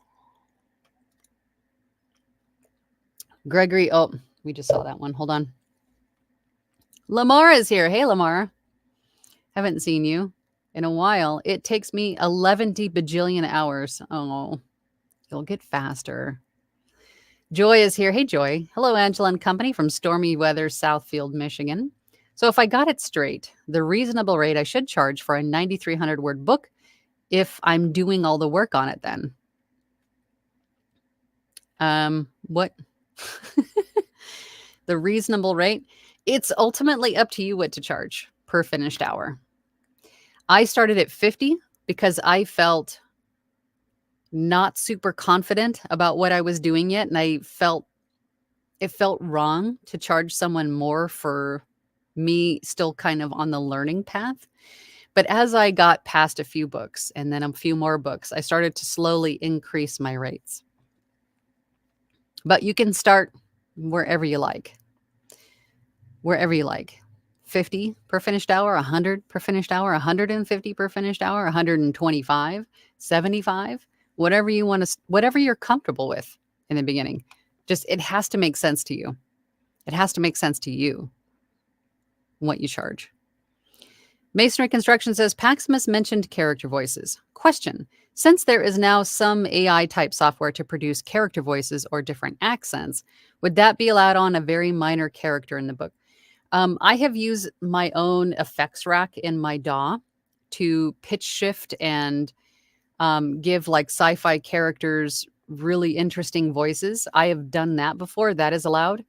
Gregory, oh, we just saw that one. Hold on. Lamar is here. Hey, Lamar. Haven't seen you in a while. It takes me 11 bajillion hours. Oh, you'll get faster. Joy is here. Hey, Joy. Hello, Angela and company from stormy weather, Southfield, Michigan. So if I got it straight, the reasonable rate I should charge for a 9,300 word book if I'm doing all the work on it then. What? The reasonable rate? It's ultimately up to you what to charge per finished hour. I started at 50 because I felt not super confident about what I was doing yet. And it felt wrong to charge someone more for me still kind of on the learning path. But as I got past a few books and then a few more books, I started to slowly increase my rates. But you can start wherever you like. Wherever you like. 50 per finished hour, 100 per finished hour, 150 per finished hour, 125, 75, whatever you want to, whatever you're comfortable with in the beginning. Just, it has to make sense to you. It has to make sense to you what you charge. Masonry Construction says, Paximus mentioned character voices. Question. Since there is now some AI type software to produce character voices or different accents, would that be allowed on a very minor character in the book? I have used my own effects rack in my DAW to pitch shift and give like sci-fi characters really interesting voices. I have done that before. That is allowed.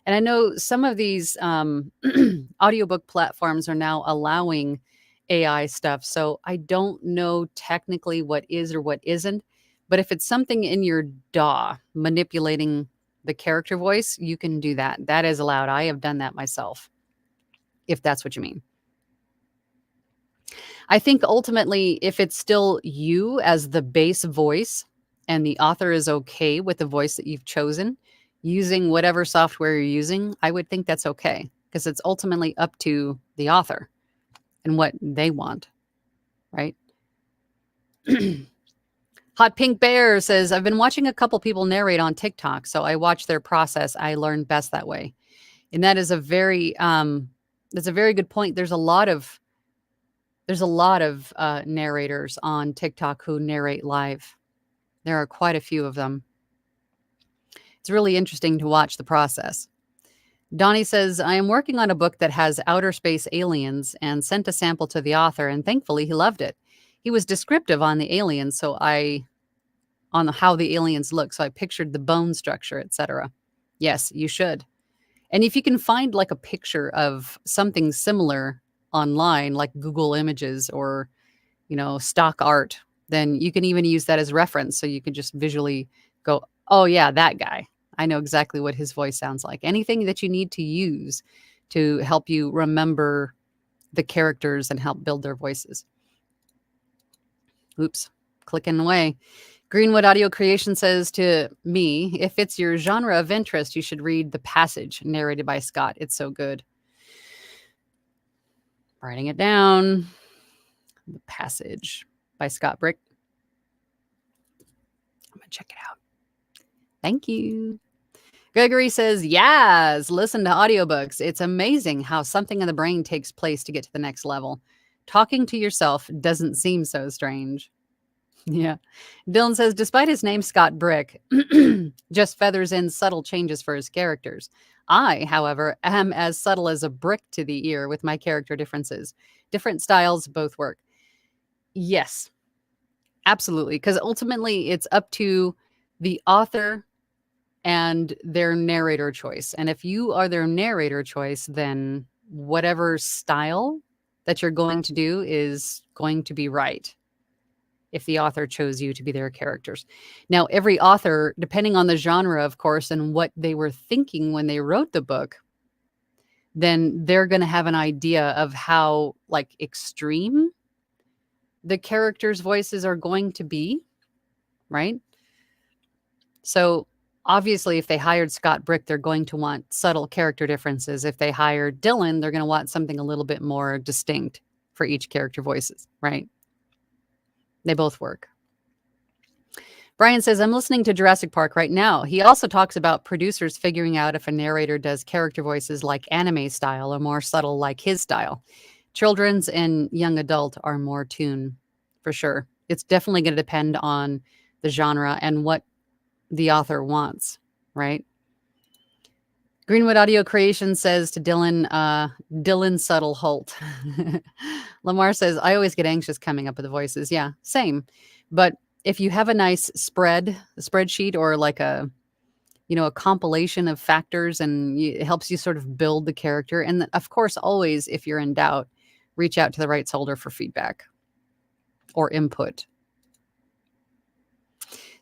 And I know some of these audiobook platforms are now allowing AI stuff. So I don't know technically what is or what isn't. But if it's something in your DAW manipulating the character voice, you can do that. That is allowed. I have done that myself, if that's what you mean. I think ultimately, if it's still you as the base voice and the author is okay with the voice that you've chosen, using whatever software you're using, I would think that's okay because it's ultimately up to the author and what they want, right? Hot Pink Bear says, I've been watching a couple people narrate on TikTok, so I watch their process. I learn best that way. And that is that's a very good point. There's a lot of narrators on TikTok who narrate live. There are quite a few of them. It's really interesting to watch the process. Donnie says, I am working on a book that has outer space aliens and sent a sample to the author, and thankfully he loved it. He was descriptive on the aliens, on how the aliens look, so I pictured the bone structure, etc. Yes, you should. And if you can find like a picture of something similar online, like Google Images or, stock art, then you can even use that as reference. So you can just visually go, oh yeah, that guy. I know exactly what his voice sounds like. Anything that you need to use to help you remember the characters and help build their voices. Oops, clicking away. Greenwood Audio Creation says to me, if it's your genre of interest, you should read The Passage, narrated by Scott. It's so good. Writing it down. The Passage by Scott Brick. I'm going to check it out. Thank you. Gregory says, yes, listen to audiobooks. It's amazing how something in the brain takes place to get to the next level. Talking to yourself doesn't seem so strange. Yeah. Dylan says, despite his name, Scott Brick just feathers in subtle changes for his characters. I, however, am as subtle as a brick to the ear with my character differences. Different styles both work. Yes, absolutely. Because ultimately, it's up to the author and their narrator choice. And if you are their narrator choice, then whatever style that you're going to do is going to be right if the author chose you to be their characters. Now, every author, depending on the genre, of course, and what they were thinking when they wrote the book, then they're going to have an idea of how like extreme the characters' voices are going to be, right? So obviously, if they hired Scott Brick, they're going to want subtle character differences. If they hired Dylan, they're going to want something a little bit more distinct for each character voices, right? They both work. Brian says, I'm listening to Jurassic Park right now. He also talks about producers figuring out if a narrator does character voices like anime style or more subtle like his style. Children's and young adult are more tuned, for sure. It's definitely going to depend on the genre and what the author wants, right? Greenwood Audio Creation says to Dylan, Dylan Subtle Holt. Lamar says, I always get anxious coming up with the voices. Yeah, same. But if you have a nice spreadsheet or like a compilation of factors and it helps you sort of build the character. And of course, always, if you're in doubt, reach out to the rights holder for feedback or input.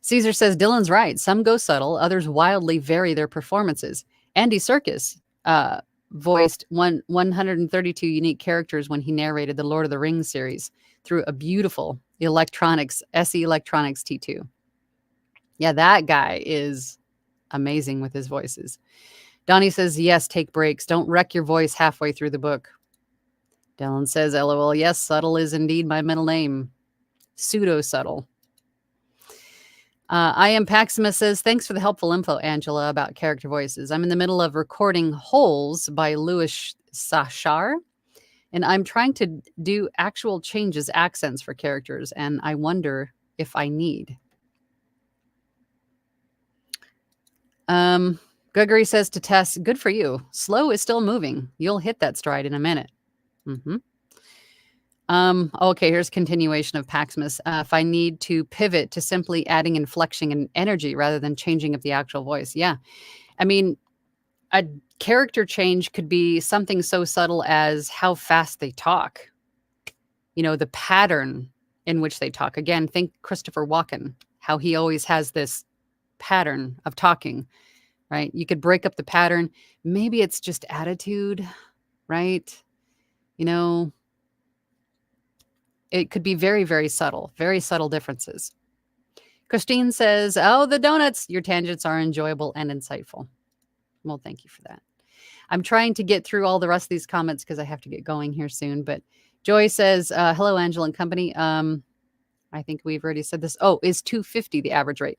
Caesar says, Dylan's right. Some go subtle, others wildly vary their performances. Andy Serkis voiced 132 unique characters when he narrated the Lord of the Rings series through a beautiful SE Electronics T2. Yeah, that guy is amazing with his voices. Donnie says, yes, take breaks. Don't wreck your voice halfway through the book. Dylan says, LOL, yes, subtle is indeed my middle name. Pseudo subtle. I am Paxima says, thanks for the helpful info, Angela, about character voices. I'm in the middle of recording Holes by Louis Sachar, and I'm trying to do actual changes, accents for characters, and I wonder if I need. Gregory says to Tess, good for you. Slow is still moving. You'll hit that stride in a minute. Okay, here's continuation of Paxmas. If I need to pivot to simply adding inflection and energy rather than changing up the actual voice. Yeah. I mean, a character change could be something so subtle as how fast they talk. You know, the pattern in which they talk. Again, think Christopher Walken, how he always has this pattern of talking, right? You could break up the pattern. Maybe it's just attitude, right? You know, it could be very, very subtle differences. Christine says, oh, the donuts. Your tangents are enjoyable and insightful. Well, thank you for that. I'm trying to get through all the rest of these comments because I have to get going here soon. But Joy says, hello, Angela and company. I think we've already said this. Oh, is $250 the average rate?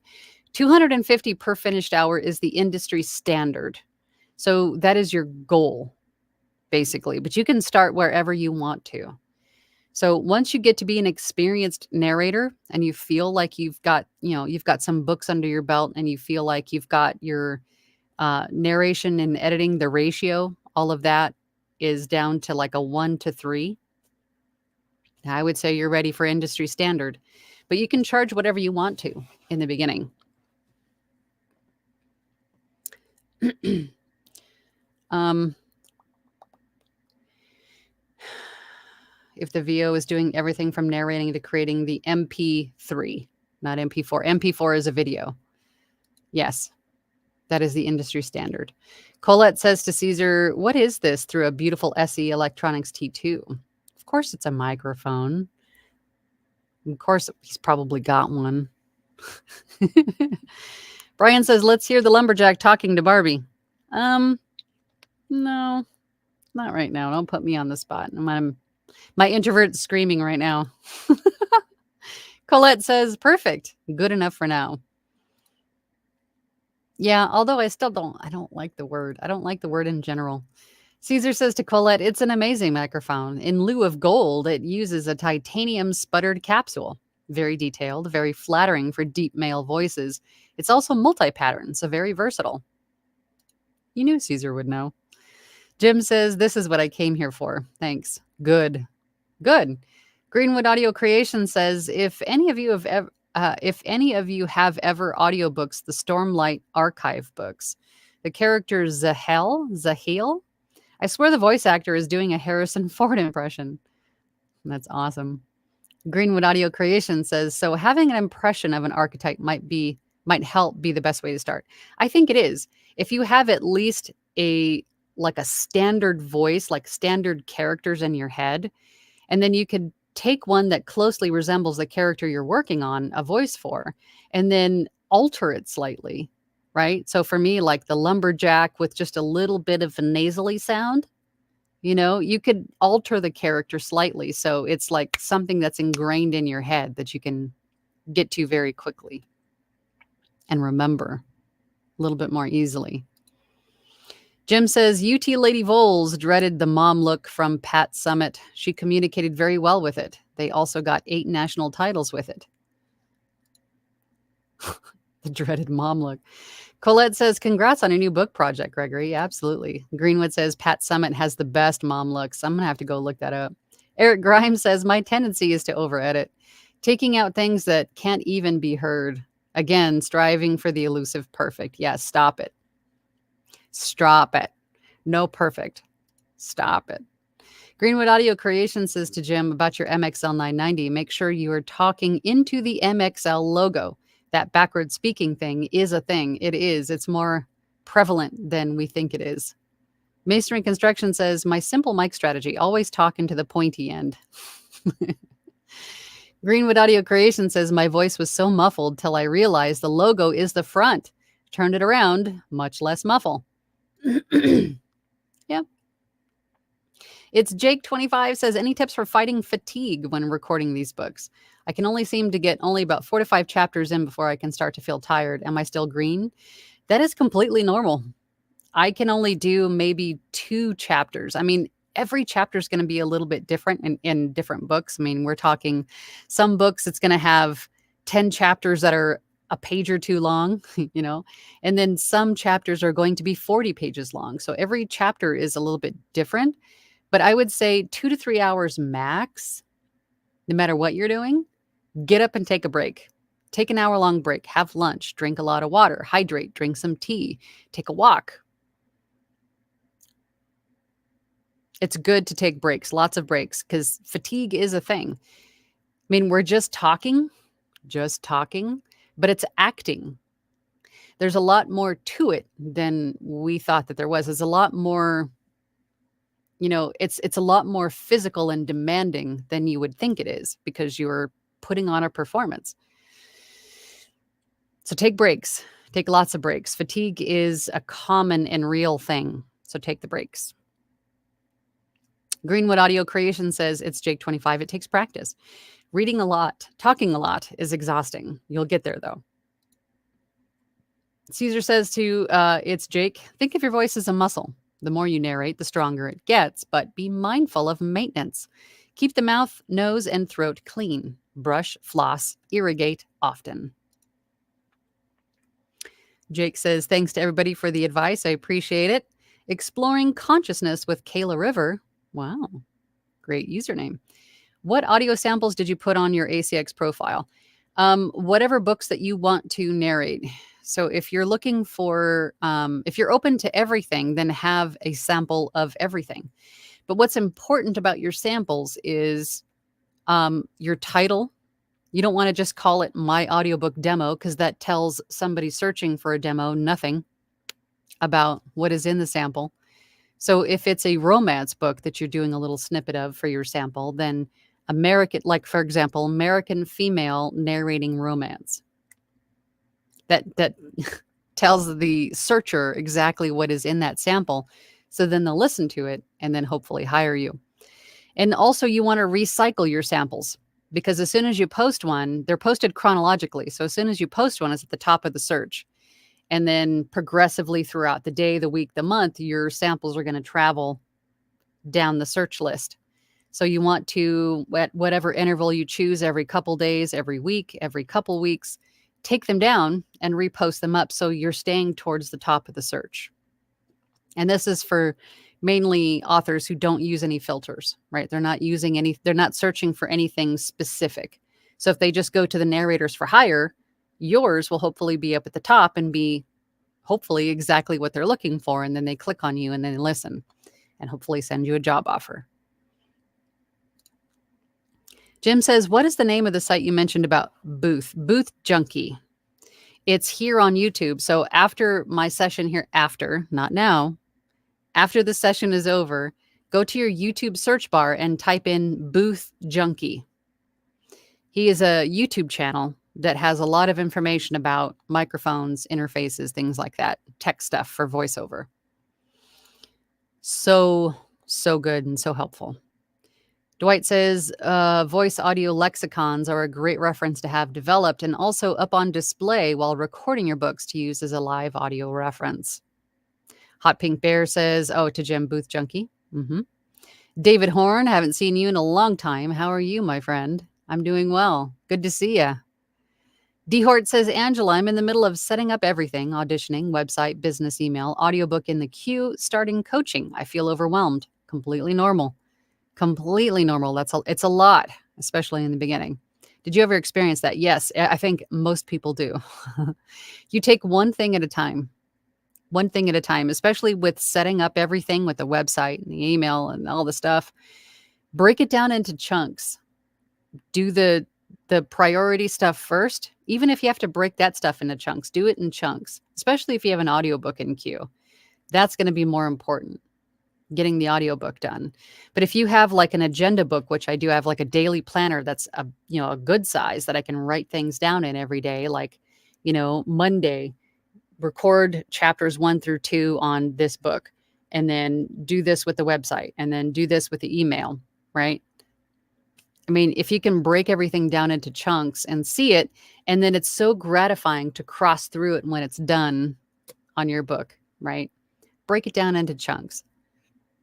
$250 per finished hour is the industry standard. So that is your goal, basically. But you can start wherever you want to. So once you get to be an experienced narrator and you feel like you've got some books under your belt and you feel like you've got your narration and editing, the ratio, all of that is down to like a 1-3. I would say you're ready for industry standard, but you can charge whatever you want to in the beginning. If the VO is doing everything from narrating to creating the MP3, not MP4. MP4 is a video. Yes, that is the industry standard. Colette says to Caesar, what is this through a beautiful SE Electronics T2? Of course, it's a microphone. Of course, he's probably got one. Brian says, let's hear the lumberjack talking to Barbie. No, not right now. Don't put me on the spot. My introvert's screaming right now. Colette says, perfect. Good enough for now. Yeah, although I don't like the word. I don't like the word in general. Caesar says to Colette, it's an amazing microphone. In lieu of gold, it uses a titanium sputtered capsule. Very detailed, very flattering for deep male voices. It's also multi-pattern, so very versatile. You knew Caesar would know. Jim says, this is what I came here for. Thanks. Good. Greenwood Audio Creation says, if any of you have ever audiobooks, the Stormlight archive books, the character Zahil, I swear the voice actor is doing a Harrison Ford impression. That's awesome. Greenwood Audio Creation says, so having an impression of an archetype might help be the best way to start. I think it is. If you have at least a standard voice, like standard characters in your head, and then you could take one that closely resembles the character you're working on a voice for, and then alter it slightly, right? So for me, like the lumberjack with just a little bit of a nasally sound, you could alter the character slightly. So it's like something that's ingrained in your head that you can get to very quickly and remember a little bit more easily. Jim says, UT Lady Voles dreaded the mom look from Pat Summit. She communicated very well with it. They also got 8 national titles with it. The dreaded mom look. Colette says, congrats on your new book project, Gregory. Absolutely. Greenwood says, Pat Summit has the best mom looks. I'm going to have to go look that up. Eric Grimes says, my tendency is to over-edit, taking out things that can't even be heard. Again, striving for the elusive perfect. Yes, stop it. Stop it. No perfect. Stop it. Greenwood Audio Creation says to Jim about your MXL 990, make sure you are talking into the MXL logo. That backward speaking thing is a thing. It is. It's more prevalent than we think it is. Masonry Construction says, my simple mic strategy, always talk into the pointy end. Greenwood Audio Creation says, my voice was so muffled till I realized the logo is the front. turned it around, much less muffle. Yeah. It's Jake25 says, any tips for fighting fatigue when recording these books? I can only seem to get only about 4 to 5 chapters in before I can start to feel tired. Am I still green? That is completely normal. I can only do maybe 2 chapters. I mean, every chapter is going to be a little bit different in different books. I mean, we're talking some books, it's going to have 10 chapters that are a page or 2 long, and then some chapters are going to be 40 pages long. So every chapter is a little bit different. But I would say 2 to 3 hours max, no matter what you're doing. Get up and take a break. Take an hour-long break. Have lunch. Drink a lot of water. Hydrate. Drink some tea. Take a walk. It's good to take breaks, lots of breaks, because fatigue is a thing. I mean, we're just talking, but it's acting. There's a lot more to it than we thought that there was. There's a lot more, it's a lot more physical and demanding than you would think it is, because you're putting on a performance. So take breaks. Take lots of breaks. Fatigue is a common and real thing. So take the breaks. Greenwood Audio Creation says, it's Jake25. It takes practice. Reading a lot, talking a lot is exhausting. You'll get there, though. Caesar says to, it's Jake, think of your voice as a muscle. The more you narrate, the stronger it gets, but be mindful of maintenance. Keep the mouth, nose, and throat clean. Brush, floss, irrigate often. Jake says, thanks to everybody for the advice. I appreciate it. Exploring consciousness with Kayla River. Wow. Great username. What audio samples did you put on your ACX profile? Whatever books that you want to narrate. So if you're looking for, if you're open to everything, then have a sample of everything. But what's important about your samples is your title. You don't want to just call it my audiobook demo, because that tells somebody searching for a demo nothing about what is in the sample. So if it's a romance book that you're doing a little snippet of for your sample, then like for example, American female narrating romance. That tells the searcher exactly what is in that sample. So then they'll listen to it and then hopefully hire you. And also you want to recycle your samples, because as soon as you post one, they're posted chronologically. So as soon as you post one, it's at the top of the search. And then progressively throughout the day, the week, the month, your samples are going to travel down the search list. So you want to, at whatever interval you choose, every couple days, every week, every couple weeks, take them down and repost them up so you're staying towards the top of the search. And this is for mainly authors who don't use any filters, right? They're not searching for anything specific. So if they just go to the narrators for hire, yours will hopefully be up at the top and be hopefully exactly what they're looking for. And then they click on you and then listen and hopefully send you a job offer. Jim says, what is the name of the site you mentioned about Booth Junkie? It's here on YouTube. So after my session here, not now, after the session is over, go to your YouTube search bar and type in Booth Junkie. He is a YouTube channel that has a lot of information about microphones, interfaces, things like that, tech stuff for voiceover. So good and so helpful. Dwight says, voice audio lexicons are a great reference to have developed and also up on display while recording your books to use as a live audio reference. Hot Pink Bear says, to Jim, Booth Junkie. David Horn, haven't seen you in a long time. How are you, my friend? I'm doing well. Good to see ya. D. Hort says, Angela, I'm in the middle of setting up everything, auditioning, website, business email, audiobook in the queue, starting coaching. I feel overwhelmed. Completely normal. It's a lot, especially in the beginning. Did you ever experience that? Yes, I think most people do. You take one thing at a time, especially with setting up everything with the website and the email and all the stuff. Break it down into chunks. Do the priority stuff first. Even if you have to break that stuff into chunks, do it in chunks, especially if you have an audiobook in queue. That's going to be more important, getting the audiobook done. But if you have like an agenda book, which I do have, like a daily planner that's a good size that I can write things down in every day, like, Monday, record chapters 1 through 2 on this book, and then do this with the website, and then do this with the email, right? I mean, if you can break everything down into chunks and see it, and then it's so gratifying to cross through it when it's done on your book, right? Break it down into chunks,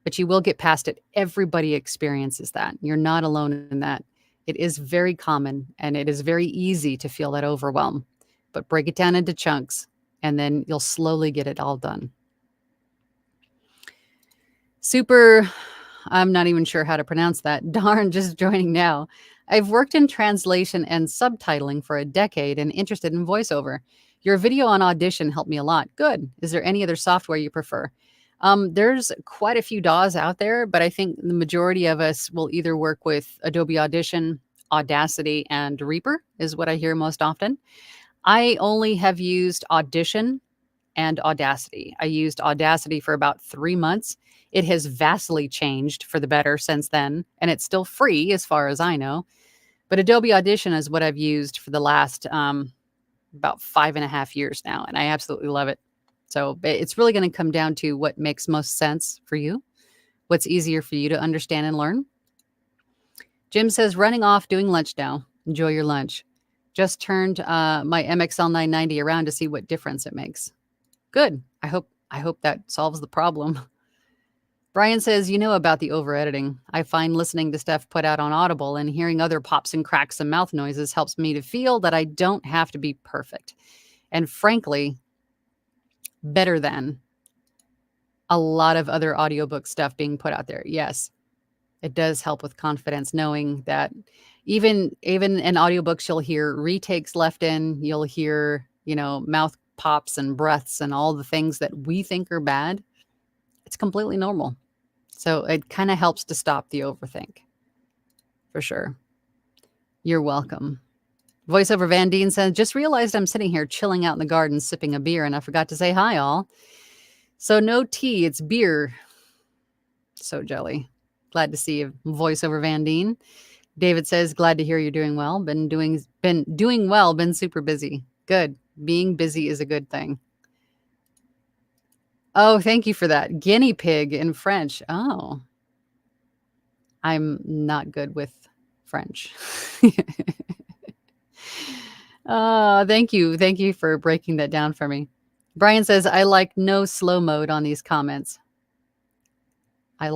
but you will get past it. Everybody experiences that. You're not alone in that. It is very common, and it is very easy to feel that overwhelm, but break it down into chunks, and then you'll slowly get it all done. Super, I'm not even sure how to pronounce that. Darn, just joining now. I've worked in translation and subtitling for a decade and interested in voiceover. Your video on Audition helped me a lot. Good. Is there any other software you prefer? There's quite a few DAWs out there, but I think the majority of us will either work with Adobe Audition, Audacity, and Reaper is what I hear most often. I only have used Audition and Audacity. I used Audacity for about 3 months. It has vastly changed for the better since then, and it's still free as far as I know. But Adobe Audition is what I've used for the last about 5.5 years now, and I absolutely love it. So it's really going to come down to what makes most sense for you, what's easier for you to understand and learn. Jim says, running off, doing lunch now. Enjoy your lunch. Just turned my MXL 990 around to see what difference it makes. Good. I hope that solves the problem. Brian says, you know about the over editing. I find listening to stuff put out on Audible and hearing other pops and cracks and mouth noises helps me to feel that I don't have to be perfect. And frankly, better than a lot of other audiobook stuff being put out there. Yes, it does help with confidence knowing that even in audiobooks, you'll hear retakes left in, you'll hear, mouth pops and breaths and all the things that we think are bad. It's completely normal. So it kind of helps to stop the overthink, for sure. You're welcome. Voiceover Van Deen says, just realized I'm sitting here chilling out in the garden, sipping a beer, and I forgot to say hi, all. So no tea, it's beer. So jelly. Glad to see you, Voiceover Van Deen. David says, glad to hear you're doing well. Been doing well, been super busy. Good. Being busy is a good thing. Oh, thank you for that. Guinea pig in French. Oh, I'm not good with French. Thank you. Thank you for breaking that down for me. Brian says, I like no slow mode on these comments. I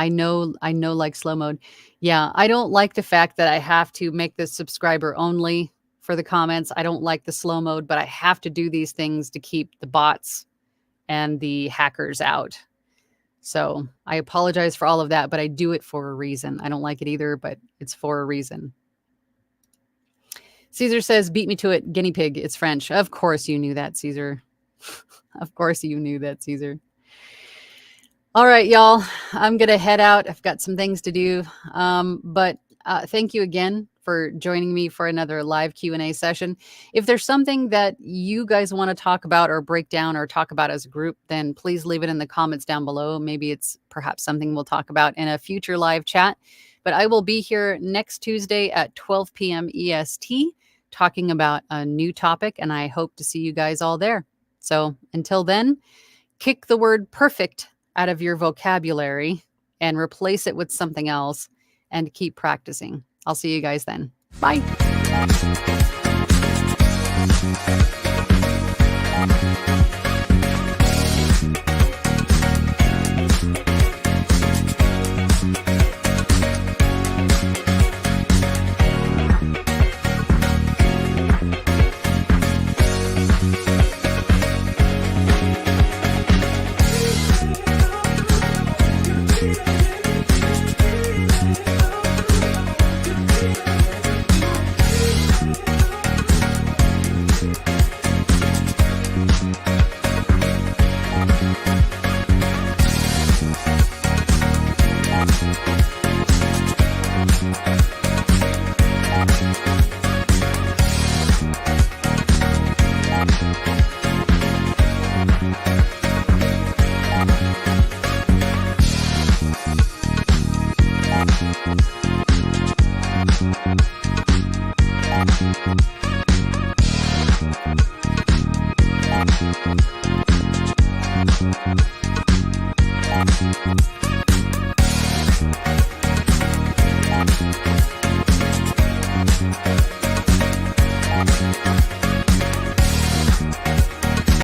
know like slow mode. Yeah, I don't like the fact that I have to make this subscriber only for the comments. I don't like the slow mode, but I have to do these things to keep the bots and the hackers out. So I apologize for all of that, but I do it for a reason. I don't like it either, but it's for a reason. Caesar says, beat me to it, guinea pig. It's French. Of course you knew that, Caesar. Of course you knew that, Caesar. All right, y'all. I'm going to head out. I've got some things to do. But thank you again for joining me for another live Q&A session. If there's something that you guys want to talk about or break down or talk about as a group, then please leave it in the comments down below. Maybe it's perhaps something we'll talk about in a future live chat. But I will be here next Tuesday at 12 p.m. EST talking about a new topic, and I hope to see you guys all there. So until then, kick the word perfect out of your vocabulary and replace it with something else and keep practicing. I'll see you guys then. Bye.